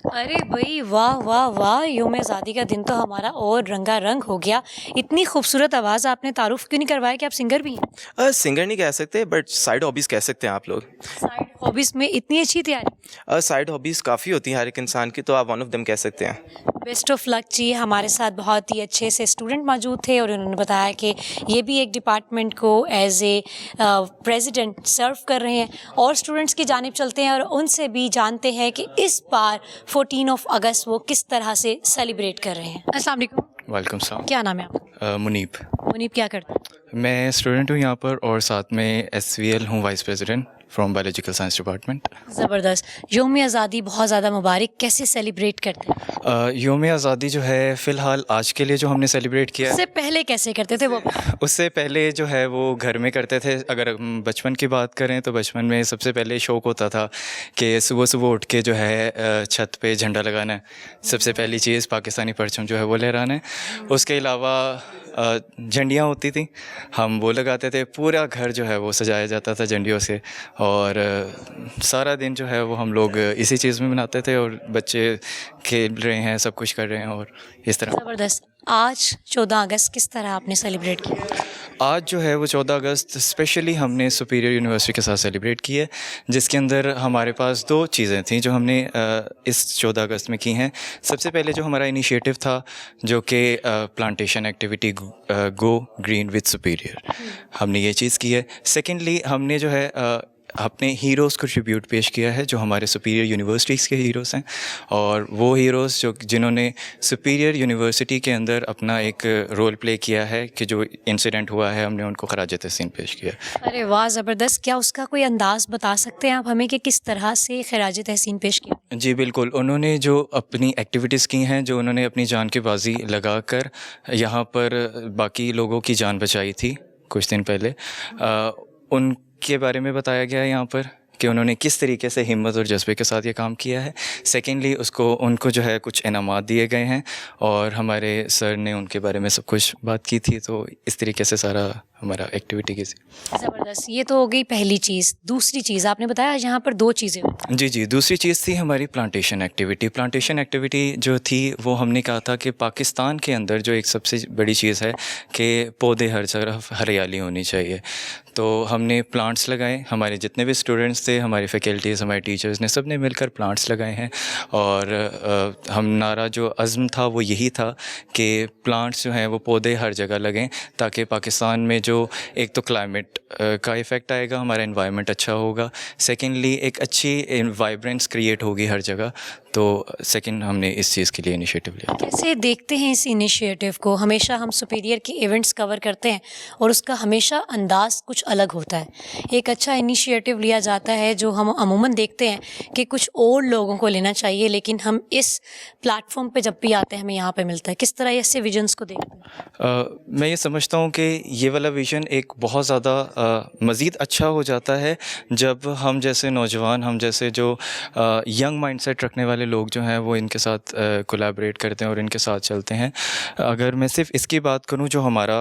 अरे भाई वाह वाह वाह, यौम आज़ादी का दिन तो हमारा और रंगा रंग हो गया। इतनी खूबसूरत आवाज़, आपने तारुफ क्यों नहीं करवाया कि आप सिंगर भी हैं? सिंगर नहीं कह सकते, बट साइड हॉबीज़ कह सकते हैं आप लोग। साइड हॉबीज़ में इतनी अच्छी तैयारी? साइड हॉबीज़ काफ़ी होती हैं हर एक इंसान की, तो आप वन ऑफ देम कह सकते हैं। बेस्ट ऑफ लक जी। हमारे साथ बहुत ही अच्छे से स्टूडेंट मौजूद थे और उन्होंने बताया कि ये भी एक डिपार्टमेंट को एज ए प्रेसिडेंट सर्व कर रहे हैं, और स्टूडेंट्स की जानिब चलते हैं और उनसे भी जानते हैं कि इस बार 14 अगस्त वो किस तरह से सेलिब्रेट कर रहे हैं। अस्सलाम वालेकुम। वेलकम सलाम। क्या नाम है आपका? मुनीब। मुनीब क्या करते हैं? मैं स्टूडेंट हूँ यहाँ पर और साथ में SVL हूँ vice president. from biological science department. ज़बरदस्त. यौम आज़ादी बहुत ज़्यादा मुबारक. कैसे सेलिब्रेट करते हैं? यौम आज़ादी जो है फ़िलहाल आज के लिए जो हमने सेलिब्रेट किया उससे है, पहले कैसे करते थे वो? उससे पहले जो है वो घर में करते थे. अगर हम बचपन की बात करें तो बचपन में सबसे पहले शौक़ होता था कि सुबह सुबह उठ के जो है छत पे झंडा लगाना है. सबसे पहली चीज़ पाकिस्तानी परचम जो है वो लहराना है. उसके अलावा झंडियाँ होती थी, हम वो लगाते थे. पूरा घर जो है वो सजाया जाता था झंडियों से, और सारा दिन जो है वो हम लोग इसी चीज़ में मनाते थे, और बच्चे खेल रहे हैं, सब कुछ कर रहे हैं, और इस तरह. ज़बरदस्त. आज 14 अगस्त किस तरह आपने सेलिब्रेट किया? आज जो है वो 14 अगस्त स्पेशली हमने सुपीरियर यूनिवर्सिटी के साथ सेलिब्रेट की है, जिसके अंदर हमारे पास 2 चीज़ें थीं जो हमने इस 14 अगस्त में की हैं. सबसे पहले जो हमारा इनिशिएटिव था जो कि plantation activity go green with superior, हमने ये चीज़ की है. सेकेंडली हमने जो है अपने हीरोज़ को ट्रिब्यूट पेश किया है जो हमारे सुपीरियर यूनिवर्सिटीज़ के हीरोज़ हैं, और वो हीरोज़ जिन्होंने सुपीरियर यूनिवर्सिटी के अंदर अपना एक रोल प्ले किया है कि जो इंसिडेंट हुआ है हमने उनको खराज तहसीन पेश किया. अरे वाह, ज़बरदस्त. क्या उसका कोई अंदाज़ बता सकते हैं आप हमें कि किस तरह से खराज तहसीन पेश किया? जी बिल्कुल. उन्होंने जो अपनी एक्टिविटीज़ की हैं, जो उन्होंने अपनी जान की बाजी लगा कर यहाँ पर बाकी लोगों की जान बचाई थी कुछ दिन पहले, उनके बारे में बताया गया है यहाँ पर कि उन्होंने किस तरीके से हिम्मत और जज्बे के साथ ये काम किया है. सेकेंडली उनको जो है कुछ इनामात दिए गए हैं, और हमारे सर ने उनके बारे में सब कुछ बात की थी. तो इस तरीके से सारा हमारा एक्टिविटी की. ज़बरदस्त. ये तो हो गई पहली चीज़. दूसरी चीज़ आपने बताया यहाँ पर 2 चीज़ें हुई. जी, दूसरी चीज़ थी हमारी प्लांटेशन एक्टिविटी. प्लांटेशन एक्टिविटी जो थी वो हमने कहा था कि पाकिस्तान के अंदर जो एक सबसे बड़ी चीज़ है कि पौधे हर तरफ हरियाली होनी चाहिए. तो हमने प्लांट्स लगाए. हमारे जितने भी स्टूडेंट्स थे, हमारी फैकल्टीज़, हमारे टीचर्स ने सब ने मिलकर प्लांट्स लगाए हैं. और हम नारा जो अज़्म था वो यही था कि प्लांट्स जो हैं वो पौधे हर जगह लगें, ताकि पाकिस्तान में जो एक तो क्लाइमेट का इफ़ेक्ट आएगा, हमारा एनवायरनमेंट अच्छा होगा. सेकेंडली एक अच्छी वाइब्रेंस क्रिएट होगी हर जगह. तो सेकंड हमने इस चीज़ के लिए इनिशिएटिव लिया. कैसे देखते हैं इस इनिशिएटिव को? हमेशा हम सुपीरियर के इवेंट्स कवर करते हैं और उसका हमेशा अंदाज़ कुछ अलग होता है. एक अच्छा इनिशिएटिव लिया जाता है जो हम अमूमन देखते हैं कि कुछ और लोगों को लेना चाहिए, लेकिन हम इस प्लेटफॉर्म पे जब भी आते हैं हमें यहाँ पे मिलता है. किस तरह ऐसे विजन्स को देखते हैं? मैं ये समझता हूँ कि ये वाला विज़न एक बहुत ज़्यादा मज़ीद अच्छा हो जाता है जब हम जैसे नौजवान, हम जैसे जो यंग माइंडसेट रखने वाले लोग जो हैं वो इनके साथ कोलैबोरेट करते हैं और इनके साथ चलते हैं. अगर मैं सिर्फ इसकी बात करूं जो हमारा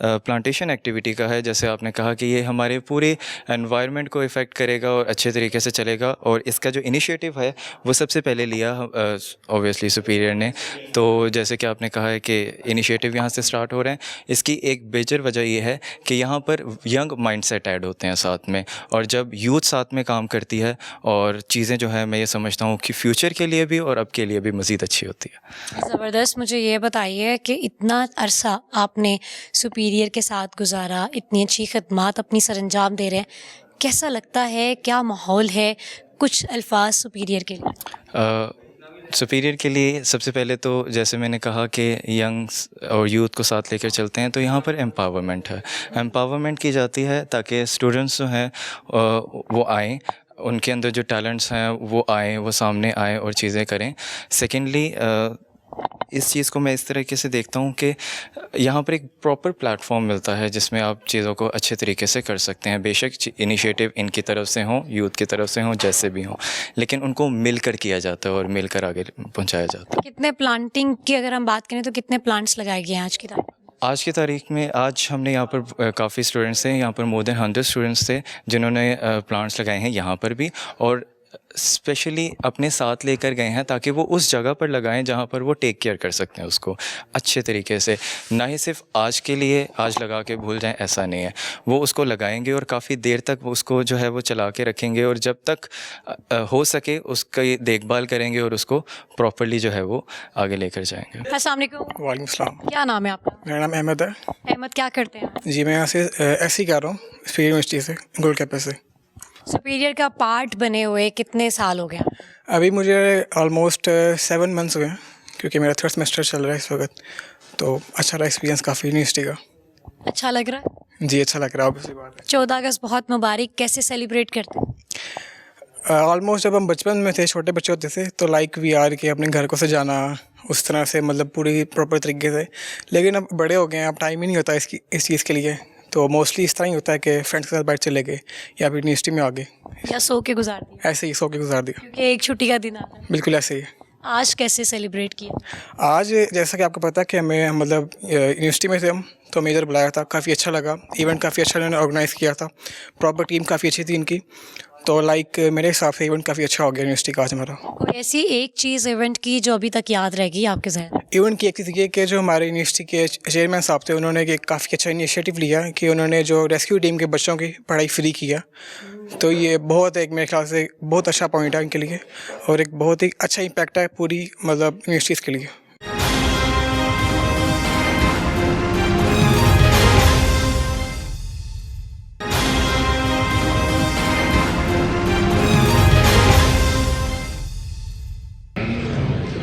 प्लांटेशन एक्टिविटी का है, जैसे आपने कहा कि ये हमारे पूरे एनवायरनमेंट को इफ़ेक्ट करेगा और अच्छे तरीके से चलेगा, और इसका जो इनिशिएटिव है वो सबसे पहले लिया ऑब्वियसली सुपीरियर ने. तो जैसे कि आपने कहा है कि इनिशिएटिव यहाँ से स्टार्ट हो रहे हैं, इसकी एक मेजर वजह ये है कि यहाँ पर यंग माइंडसेट ऐड होते हैं साथ में, और जब यूथ साथ में काम करती है और चीज़ें जो है मैं ये समझता हूँ कि फ्यूचर के लिए भी और अब के लिए भी मज़ीद अच्छी होती है. ज़बरदस्त. मुझे ये बताइए कि इतना अरसा आपने सुपीरियर के साथ गुजारा, इतनी अच्छी खिदमत अपनी सरंजाम दे रहे हैं, कैसा लगता है? क्या माहौल है? कुछ अल्फाज सुपीरियर के लिए. सुपीरियर के लिए सबसे पहले तो जैसे मैंने कहा कि यंग्स और यूथ को साथ लेकर चलते हैं, तो यहाँ पर एम्पावरमेंट है. एम्पावरमेंट की जाती है ताकि स्टूडेंट्स जो हैं वो आएँ, उनके अंदर जो टैलेंट्स हैं वो आएँ, वो सामने आएँ और चीज़ें करें. सेकेंडली इस चीज़ को मैं इस तरीके से देखता हूँ कि यहाँ पर एक प्रॉपर प्लेटफॉर्म मिलता है जिसमें आप चीज़ों को अच्छे तरीके से कर सकते हैं. बेशक इनिशिएटिव इनकी तरफ से हों, यूथ की तरफ से हों, जैसे भी हों, लेकिन उनको मिलकर किया जाता है और मिलकर आगे पहुँचाया जाता है. कितने प्लांटिंग की अगर हम बात करें तो कितने प्लांट्स लगाए गए हैं आज की तारीख? आज की तारीख में आज हमने यहाँ पर काफ़ी स्टूडेंट्स थे, यहाँ पर मोर देन 100 स्टूडेंट्स थे जिन्होंने प्लांट्स लगाए हैं यहाँ पर भी, और स्पेशली अपने साथ लेकर गए हैं ताकि वो उस जगह पर लगाएं जहाँ पर वो टेक केयर कर सकते हैं उसको अच्छे तरीके से. ना ही सिर्फ आज के लिए आज लगा के भूल जाएं, ऐसा नहीं है. वो उसको लगाएंगे और काफ़ी देर तक उसको जो है वो चला के रखेंगे, और जब तक हो सके उसकी देखभाल करेंगे और उसको प्रॉपर्ली जो है वो आगे लेकर जाएंगे. अस्सलाम वालेकुम. वालेकुम सलाम. क्या नाम है आपका? मेरा नाम अहमद है. अहमद, क्या करते हैं आप? जी मैं यहाँ से ऐसे ही कर रहा हूँ सुपीरियर यूनिवर्सिटी से, गोल्ड कैंपस से. सुपीरियर का पार्ट बने हुए कितने साल हो गया? अभी मुझे ऑलमोस्ट 7 मंथ्स हुए हैं, क्योंकि मेरा 3rd सेमेस्टर चल रहा है इस वक्त. तो अच्छा रहा एक्सपीरियंस काफ़ी यूनिवर्सिटी का. अच्छा लग रहा है? जी अच्छा लग रहा है, ऑब्वियसली बात 14 अगस्त बहुत मुबारक, कैसे सेलिब्रेट करते हैं? है। ऑलमोस्ट जब हम बचपन में थे, छोटे बच्चे होते थे, तो लाइक वी आर के अपने घर को सजाना उस तरह से, मतलब पूरी प्रॉपर तरीके से। लेकिन अब बड़े हो गए हैं, अब टाइम ही नहीं होता इस चीज़ के लिए, तो मोस्टली इस तरह ही होता है कि फ्रेंड्स के साथ बैठ चले गए या फिर यूनिवर्सिटी में आ गए, या सो के गुजार दिया ऐसे ही सो के गुजार दिया। क्योंकि एक छुट्टी का दिन आता है। बिल्कुल ऐसे ही है। आज कैसे सेलिब्रेट किया? आज जैसा कि आपको पता है कि हमें मतलब यूनिवर्सिटी में थे हम, तो मेजर बुलाया था, काफ़ी अच्छा लगा, इवेंट काफ़ी अच्छा उन्होंने ऑर्गेनाइज़ किया था, प्रॉपर टीम काफ़ी अच्छी थी इनकी, तो लाइक मेरे हिसाब से इवेंट काफ़ी अच्छा हो गया यूनिवर्सिटी का आज हमारा। कोई ऐसी एक चीज़ इवेंट की जो अभी तक याद रहेगी आपके जहन में? इवेंट की एक चीज़ ये कि जो हमारे यूनिवर्सिटी के चेयरमैन साहब थे, उन्होंने एक काफ़ी अच्छा इनिशिएटिव लिया कि उन्होंने जो रेस्क्यू टीम के बच्चों की पढ़ाई फ्री किया, तो ये बहुत एक मेरे ख्याल से बहुत अच्छा पॉइंट है इनके लिए, और एक बहुत ही अच्छा इम्पैक्ट है पूरी मतलब यूनिवर्सिटीज़ के लिए।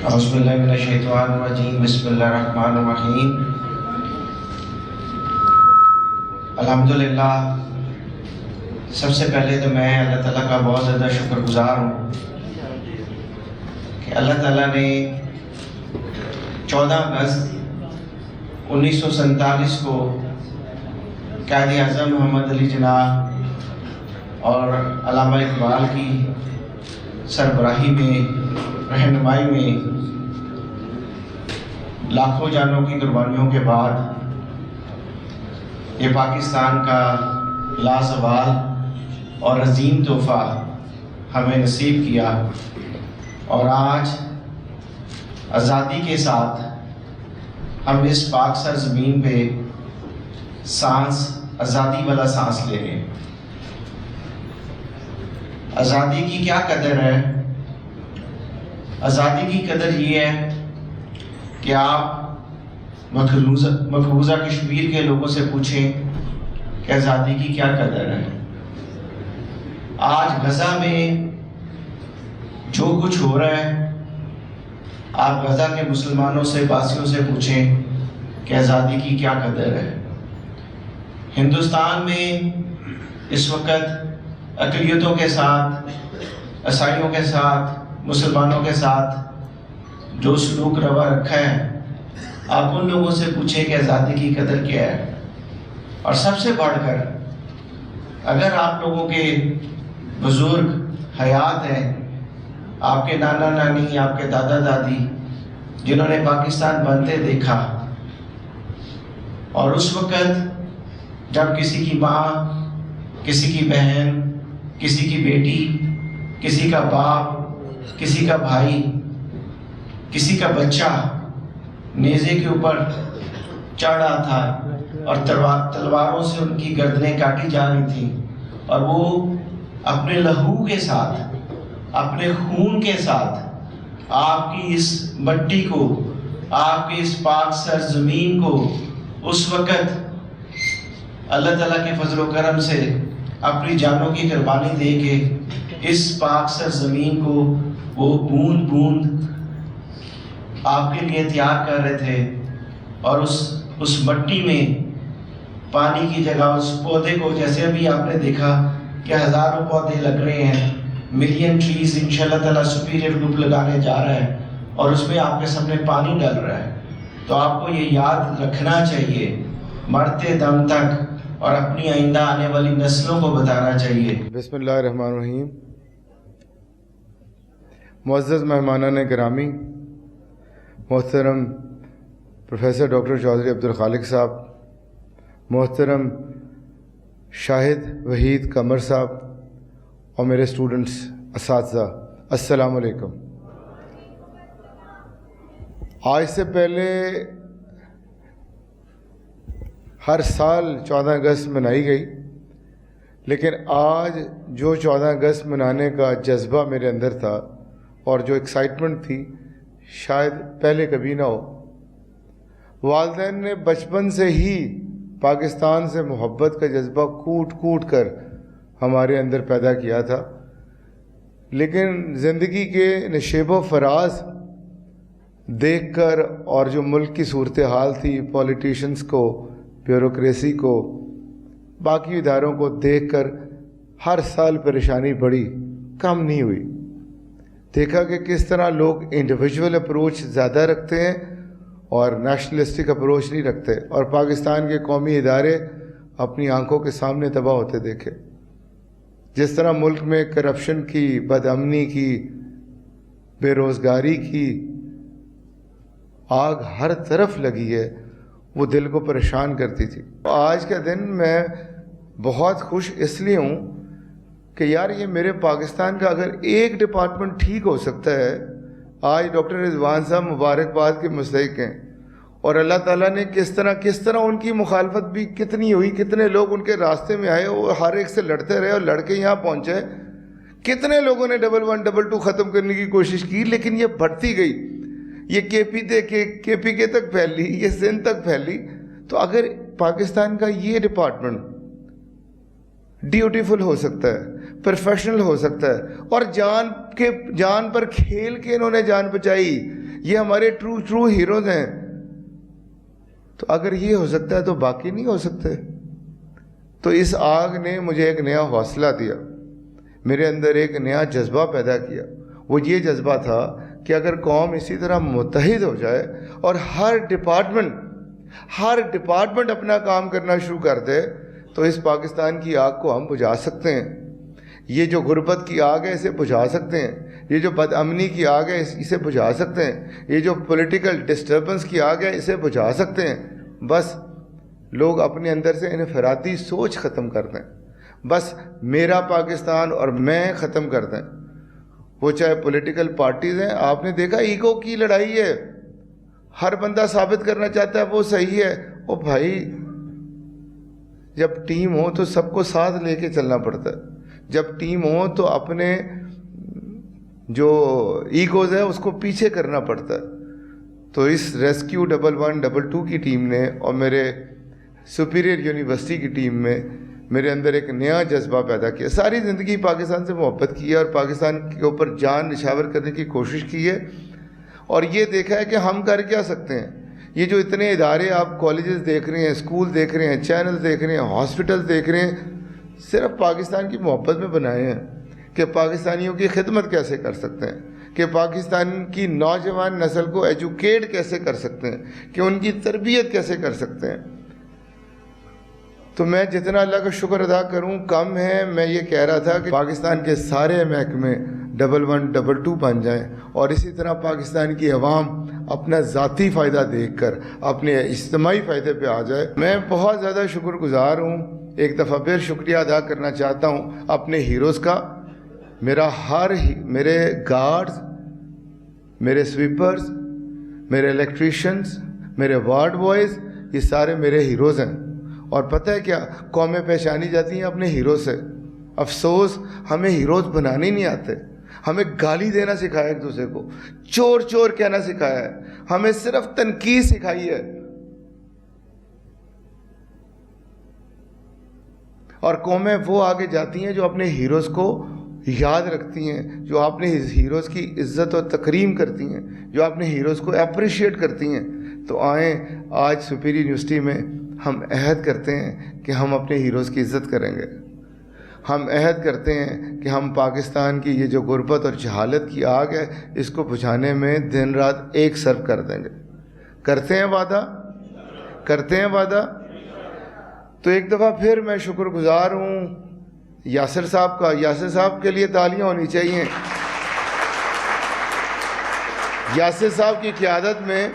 औज़ुबिल्लाहिमिनश्शैतानिर्रजीम, बिस्मिल्लाहिर्रहमानिर्रहीम। अल्हम्दुलिल्लाह, सबसे पहले तो मैं अल्लाह ताला का बहुत ज़्यादा शुक्रगुज़ार हूँ कि अल्लाह ताला ने 14 अगस्त 1947 को क़ायद आज़म मोहम्मद अली जिन्नाह और अल्लामा इकबाल की सरबराही में, रहनुमाई में, लाखों जानों की कुर्बानियों के बाद ये पाकिस्तान का लाजवाल और अजीम तोहफ़ा हमें नसीब किया, और आज आज़ादी के साथ हम इस पाक सरज़मीन पे सांस, आज़ादी वाला सांस ले रहे हैं। आज़ादी की क्या कदर है? आज़ादी की कदर ये है कि आप मकबूजा कश्मीर के लोगों से पूछें कि आज़ादी की क्या कदर है। आज गज़ा में जो कुछ हो रहा है, आप गज़ा के मुसलमानों से, बासियों से पूछें कि आज़ादी की क्या कदर है। हिंदुस्तान में इस वक्त अक़लियतों के साथ, ईसाइयों के साथ, मुसलमानों के साथ जो सलूक रवा रखा है, आप उन लोगों से पूछें कि आज़ादी की कदर क्या है। और सबसे बढ़कर, अगर आप लोगों के बुज़ुर्ग हयात हैं, आपके नाना नानी, आपके दादा दादी, जिन्होंने पाकिस्तान बनते देखा, और उस वक़्त जब किसी की माँ, किसी की बहन, किसी की बेटी, किसी का बाप, किसी का भाई, किसी का बच्चा नेज़े के ऊपर चढ़ रहा था और तलवारों से उनकी गर्दनें काटी जा रही थी, और वो अपने लहू के साथ, अपने खून के साथ आपकी इस मिट्टी को, आपकी इस पाक सरज़मीन को उस वक़्त अल्लाह ताला के फजल व करम से अपनी जानों की कुर्बानी दे के इस पाक सरज़मीन को वो बूंद बूंद आपके लिए तैयार कर रहे थे, और उस मिट्टी में पानी की जगह उस पौधे को, जैसे अभी आपने देखा कि हज़ारों पौधे लग रहे हैं, मिलियन ट्रीज इंशाल्लाह ताला सुपीरियर ग्रुप लगाने जा रहा है, और उसमें आपके सामने पानी डल रहा है। तो आपको ये याद रखना चाहिए मरते दम तक, और अपनी आइंदा आने वाली नस्लों को बताना चाहिए। बिस्मिल्लाहिर्रहमानिर्रहीम। मुअज़्ज़ज़ मेहमानान गिरामी, मोहतरम प्रोफेसर डॉक्टर चौधरी अब्दुल खालिक साहब, मोहतरम शाहिद वहीद कमर साहब, और मेरे स्टूडेंट्स, असातिज़ा, अस्सलाम वालेकुम। आज से पहले हर साल 14 अगस्त मनाई गई, लेकिन आज जो 14 अगस्त मनाने का जज्बा मेरे अंदर था और जो एक्साइटमेंट थी, शायद पहले कभी ना हो। वालिदैन ने बचपन से ही पाकिस्तान से मोहब्बत का जज्बा कूट कूट कर हमारे अंदर पैदा किया था, लेकिन ज़िंदगी के नशेब व फराज देखकर और जो मुल्क की सूरत हाल थी, पॉलिटिशियंस को, ब्यूरोक्रेसी को, باقی اداروں کو دیکھ کر ہر سال پریشانی بڑھی، کم نہیں ہوئی. دیکھا کہ کس طرح لوگ انڈیویجول اپروچ زیادہ رکھتے ہیں اور نیشنلسٹک اپروچ نہیں رکھتے، اور پاکستان کے قومی ادارے اپنی آنکھوں کے سامنے تباہ ہوتے دیکھے. جس طرح ملک میں کرپشن کی، بد امنی کی، بے روزگاری کی آگ ہر طرف لگی ہے، وہ دل کو پریشان کرتی تھی. آج کا دن میں بہت خوش اس لیے ہوں کہ یار یہ میرے پاکستان کا اگر ایک ڈپارٹمنٹ ٹھیک ہو سکتا ہے. آج ڈاکٹر رضوان صاحب مبارکباد کے مستحق ہیں، اور اللہ تعالیٰ نے کس طرح ان کی مخالفت بھی کتنی ہوئی، کتنے لوگ ان کے راستے میں آئے اور ہر ایک سے لڑتے رہے اور لڑ کے یہاں پہنچے. کتنے لوگوں نے 1122 ختم کرنے کی کوشش کی، لیکن یہ بڑھتی گئی. یہ کے پی کے تک پھیلی، یہ سندھ تک پھیلی. تو اگر پاکستان کا یہ ڈپارٹمنٹ ڈیوٹیفل ہو سکتا ہے، پروفیشنل ہو سکتا ہے، اور جان پر کھیل کے انہوں نے جان بچائی، یہ ہمارے ٹرو ہیروز ہیں، تو اگر یہ ہو سکتا ہے تو باقی نہیں ہو سکتے. تو اس آگ نے مجھے ایک نیا حوصلہ دیا، میرے اندر ایک نیا جذبہ پیدا کیا. وہ یہ جذبہ تھا کہ اگر قوم اسی طرح متحد ہو جائے اور ہر ڈپارٹمنٹ اپنا کام کرنا شروع کر دے تو اس پاکستان کی آگ کو ہم بجھا سکتے ہیں. یہ جو غربت کی آگ ہے اسے بجھا سکتے ہیں، یہ جو بد امنی کی آگ ہے اسے بجھا سکتے ہیں، یہ جو پولیٹیکل ڈسٹربنس کی آگ ہے اسے بجھا سکتے ہیں. بس لوگ اپنے اندر سے انفرادی سوچ ختم کر دیں، بس میرا پاکستان اور میں ختم کر دیں. وہ چاہے پولیٹیکل پارٹیز ہیں، آپ نے دیکھا ایگو کی لڑائی ہے، ہر بندہ ثابت کرنا چاہتا ہے وہ صحیح ہے. او بھائی جب ٹیم ہو تو سب کو ساتھ لے کے چلنا پڑتا ہے. جب ٹیم ہو تو اپنے جو ایگوز ہے اس کو پیچھے کرنا پڑتا ہے. تو اس ریسکیو 1122 کی ٹیم نے اور میرے سپیریئر یونیورسٹی کی ٹیم میں میرے اندر ایک نیا جذبہ پیدا کیا. ساری زندگی پاکستان سے محبت کی ہے اور پاکستان کے اوپر جان نشاور کرنے کی کوشش کی ہے، اور یہ دیکھا ہے کہ ہم کر کیا سکتے ہیں. یہ جو اتنے ادارے آپ کالجز دیکھ رہے ہیں، اسکول دیکھ رہے ہیں، چینل دیکھ رہے ہیں، ہاسپٹل دیکھ رہے ہیں، صرف پاکستان کی محبت میں بنائے ہیں کہ پاکستانیوں کی خدمت کیسے کر سکتے ہیں، کہ پاکستان کی نوجوان نسل کو ایجوکیٹ کیسے کر سکتے ہیں، کہ ان کی تربیت کیسے کر سکتے ہیں. تو میں جتنا اللہ کا شکر ادا کروں کم ہے. میں یہ کہہ رہا تھا کہ پاکستان کے سارے محکمے 1122 بن جائیں، اور اسی طرح پاکستان کی عوام اپنا ذاتی فائدہ دیکھ کر اپنے اجتماعی فائدے پہ آ جائے. میں بہت زیادہ شکر گزار ہوں. ایک دفعہ پھر شکریہ ادا کرنا چاہتا ہوں اپنے ہیروز کا. میرے گارڈز، میرے سویپرز، میرے الیکٹریشنز، میرے وارڈ بوائز، یہ سارے میرے ہیروز ہیں. اور پتہ ہے کیا، قومیں پہچانی جاتی ہیں اپنے ہیرو سے. افسوس ہمیں ہیروز بنانے نہیں آتے. ہمیں گالی دینا سکھایا ایک دوسرے کو، چور چور کہنا سکھایا ہے، ہمیں صرف تنقید سکھائی ہے. اور قومیں وہ آگے جاتی ہیں جو اپنے ہیروز کو یاد رکھتی ہیں، جو اپنے ہیروز کی عزت و تکریم کرتی ہیں، جو اپنے ہیروز کو اپریشیٹ کرتی ہیں. تو آئیں آج سپیریئر یونیورسٹی میں ہم عہد کرتے ہیں کہ ہم اپنے ہیروز کی عزت کریں گے. ہم عہد کرتے ہیں کہ ہم پاکستان کی یہ جو غربت اور جہالت کی آگ ہے اس کو بجھانے میں دن رات ایک سرو کر دیں گے. کرتے ہیں وعدہ؟ کرتے ہیں وعدہ؟ تو ایک دفعہ پھر میں شکر گزار ہوں یاسر صاحب کا. یاسر صاحب کے لیے تالیاں ہونی چاہیے. یاسر صاحب کی قیادت میں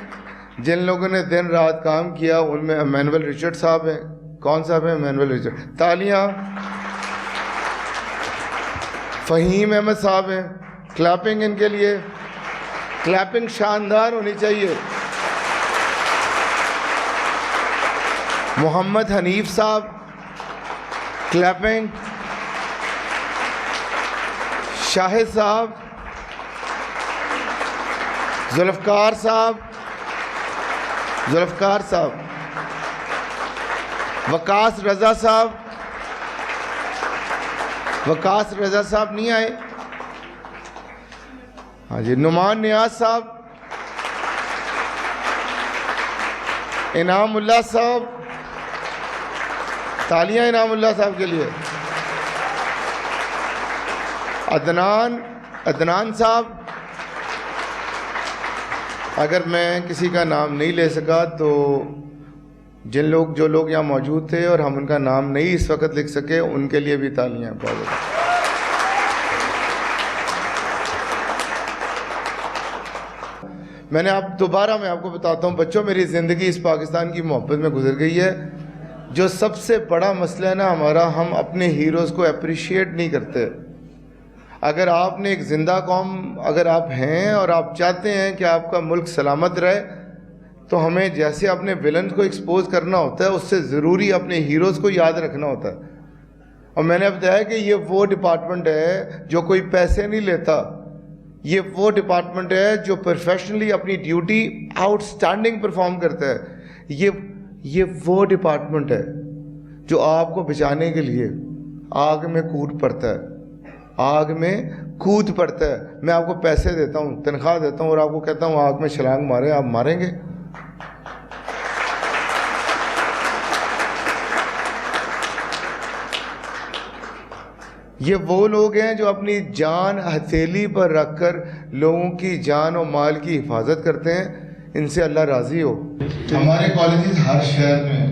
جن لوگوں نے دن رات کام کیا ان میں ایمینول رچرڈ صاحب ہیں. کون صاحب ہیں؟ Emmanuel Richard. تالیاں. فہیم احمد صاحب ہیں. کلیپنگ ان کے لیے، کلیپنگ شاندار ہونی چاہیے. محمد حنیف صاحب، کلیپنگ. شاہد صاحب، ذوالفقار صاحب، ذوالفقار صاحب، وقاص رضا صاحب. وقاص رضا صاحب نہیں آئے؟ ہاں جی. نعمان نیاز صاحب، انعام اللہ صاحب، तालियां इनाम उल्लाह साहब के लिए। अदनान साहब, अगर मैं किसी का नाम नहीं ले सका तो जो लोग यहाँ मौजूद थे और हम उनका नाम नहीं इस वक्त लिख सके, उनके लिए भी तालियां बहुत ज़्यादा। मैं आपको बताता हूँ बच्चों, मेरी ज़िंदगी इस पाकिस्तान की मोहब्बत में गुजर गई है। जो सबसे बड़ा मसला है ना हमारा, हम अपने हीरोज़ को अप्रिशिएट नहीं करते। अगर आपने एक ज़िंदा कौम अगर आप हैं और आप चाहते हैं कि आपका मुल्क सलामत रहे, तो हमें जैसे अपने विलन को एक्सपोज करना होता है, उससे ज़रूरी अपने हीरोज़ को याद रखना होता है। और मैंने बताया कि ये वो डिपार्टमेंट है जो कोई पैसे नहीं लेता, ये वो डिपार्टमेंट है जो प्रोफेशनली अपनी ड्यूटी आउटस्टैंडिंग परफॉर्म करता है। ये वो डिपार्टमेंट है जो आपको बचाने के लिए आग में कूद पड़ता है। मैं आपको पैसे देता हूँ, तनख्वाह देता हूँ और आपको कहता हूँ आग में छलांग मारे, आप मारेंगे? ये वो लोग हैं जो अपनी जान हथेली पर रखकर लोगों की जान और माल की हिफाजत करते हैं। इनसे अल्लाह राज़ी हो। हमारे कॉलेजेस हर शहर में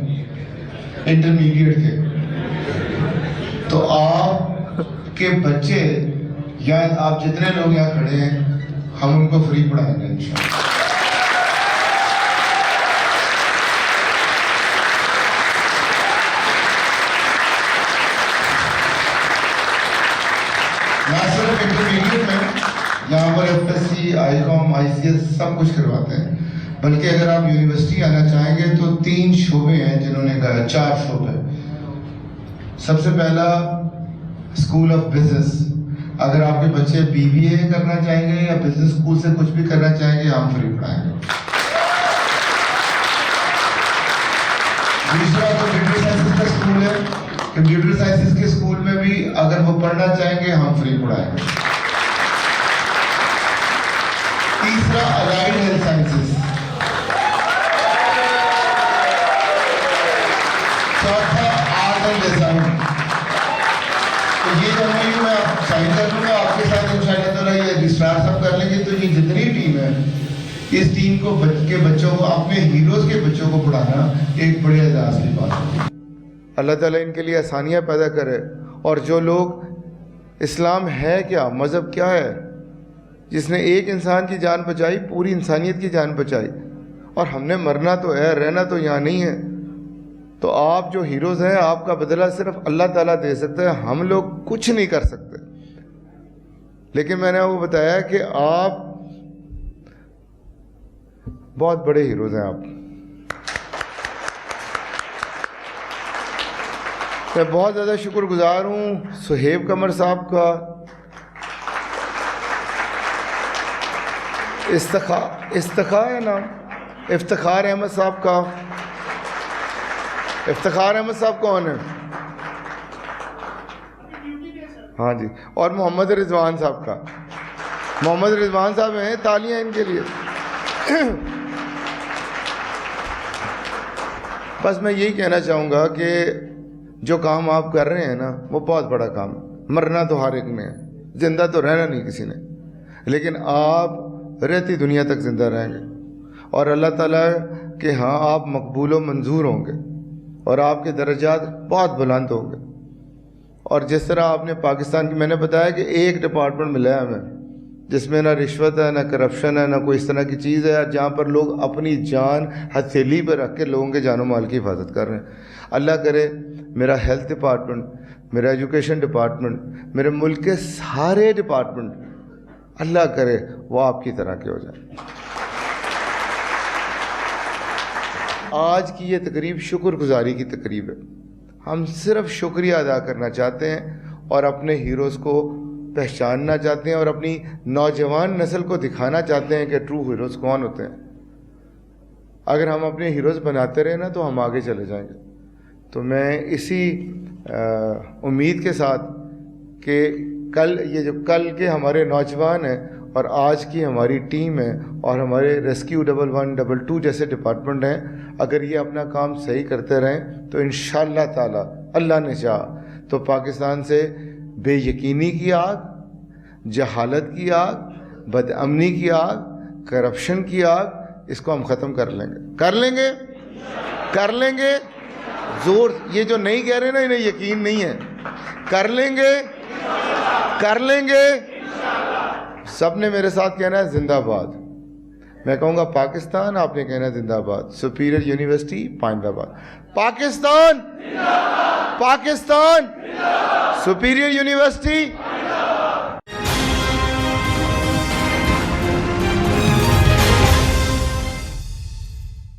इंटरमीडिएट के, तो आपके बच्चे या आप जितने लोग यहाँ खड़े हैं, हम उनको फ्री पढ़ाएंगे इंशाअल्लाह। ना सिर्फ इंटरमीडिएट में, यहाँ पर FSC, ICOM, ICS सब कुछ करवाते हैं, बल्कि अगर आप यूनिवर्सिटी आना चाहेंगे तो 3 शोबे हैं जिन्होंने कहा, 4 शोबे। सबसे पहला स्कूल ऑफ बिजनेस, अगर आपके बच्चे BBA करना चाहेंगे या बिजनेस स्कूल से कुछ भी करना चाहेंगे, हम फ्री पढ़ाएंगे। दूसरा कंप्यूटर साइंसेस का स्कूल है, कंप्यूटर साइंसेस के स्कूल में भी अगर वो पढ़ना चाहेंगे, हम फ्री पढ़ाएंगे। तीसरा अलाइड हेल्थ साइंसेस, चौथा आर्ट एंड डिजाइन। तो ये जो मैं साइन कर लूँगा आपके साथ इंशाअल्लाह ये रजिस्ट्रार सब कर लेंगे। तो ये जितनी टीम है, इस टीम को के बच्चों को, अपने हीरोज़ के बच्चों को पढ़ाना एक बड़े एजाज़ की बात है। अल्लाह ताला इनके लिए आसानियाँ पैदा करे। और जो लोग, इस्लाम है क्या, मज़हब क्या है, जिसने एक इंसान की जान बचाई, पूरी इंसानियत की जान बचाई। और हमने मरना तो है, रहना तो यहाँ नहीं है। तो आप जो हीरोज़ हैं, आपका बदला सिर्फ अल्लाह ताला दे सकता है, हम लोग कुछ नहीं कर सकते। लेकिन मैंने आपको बताया कि आप बहुत बड़े हीरोज़ हैं। आप, मैं बहुत ज़्यादा शुक्रगुजार हूँ सुहेब कमर साहब का, इफ्तिखार है नाम, इफ्तिखार अहमद साहब का। इफ्तिखार अहमद साहब कौन है? हाँ जी। और मोहम्मद रिजवान साहब का, मोहम्मद रिजवान साहब हैं, तालियां इनके लिए। बस मैं यही कहना चाहूँगा कि जो काम आप कर रहे हैं ना, वो बहुत बड़ा काम है। मरना तो हर एक में है, ज़िंदा तो रहना नहीं किसी ने, लेकिन आप रहती दुनिया तक ज़िंदा रहेंगे और अल्लाह ताला के हाँ आप मकबूल व मंजूर होंगे और आपके दर्जात बहुत बुलंद होंगे। और जिस तरह आपने पाकिस्तान की, मैंने बताया कि एक डिपार्टमेंट मिला है हमें जिसमें ना रिश्वत है, ना करप्शन है, ना कोई इस तरह की चीज़ है, जहाँ पर लोग अपनी जान हथेली पर रख के लोगों के जानो माल की हिफाजत कर रहे हैं। अल्लाह करे मेरा हेल्थ डिपार्टमेंट, मेरा एजुकेशन डिपार्टमेंट, मेरे मुल्क के सारे डिपार्टमेंट, अल्लाह करे वो आपकी तरह के हो जाए। आज की ये तकरीब शुक्रगुजारी की तकरीब है। हम सिर्फ शुक्रिया अदा करना चाहते हैं और अपने हीरोज़ को पहचानना चाहते हैं और अपनी नौजवान नस्ल को दिखाना चाहते हैं कि ट्रू हीरोज़ कौन होते हैं। अगर हम अपने हीरोज़ बनाते रहे ना तो हम आगे चले जाएंगे। तो मैं इसी उम्मीद के साथ कि कल के हमारे नौजवान हैं और आज की हमारी टीम है और हमारे रेस्क्यू 1122 जैसे डिपार्टमेंट हैं, अगर ये अपना काम सही करते रहें तो इंशाअल्लाह ताला اللہ نے چاہا تو پاکستان سے بے یقینی کی آگ, جہالت کی آگ, بد امنی کی آگ, کرپشن کی آگ, اس کو ہم ختم کر لیں گے, کر لیں گے, کر لیں گے. زور, یہ جو نہیں کہہ رہے نا انہیں یقین نہیں ہے, کر لیں گے, کر لیں گے. سب نے میرے ساتھ کہنا ہے زندہ باد. میں کہوں گا پاکستان, آپ نے کہنا ہے زندہ باد. سپیریئر یونیورسٹی پائند آباد. Pakistan, Pakistan, superior university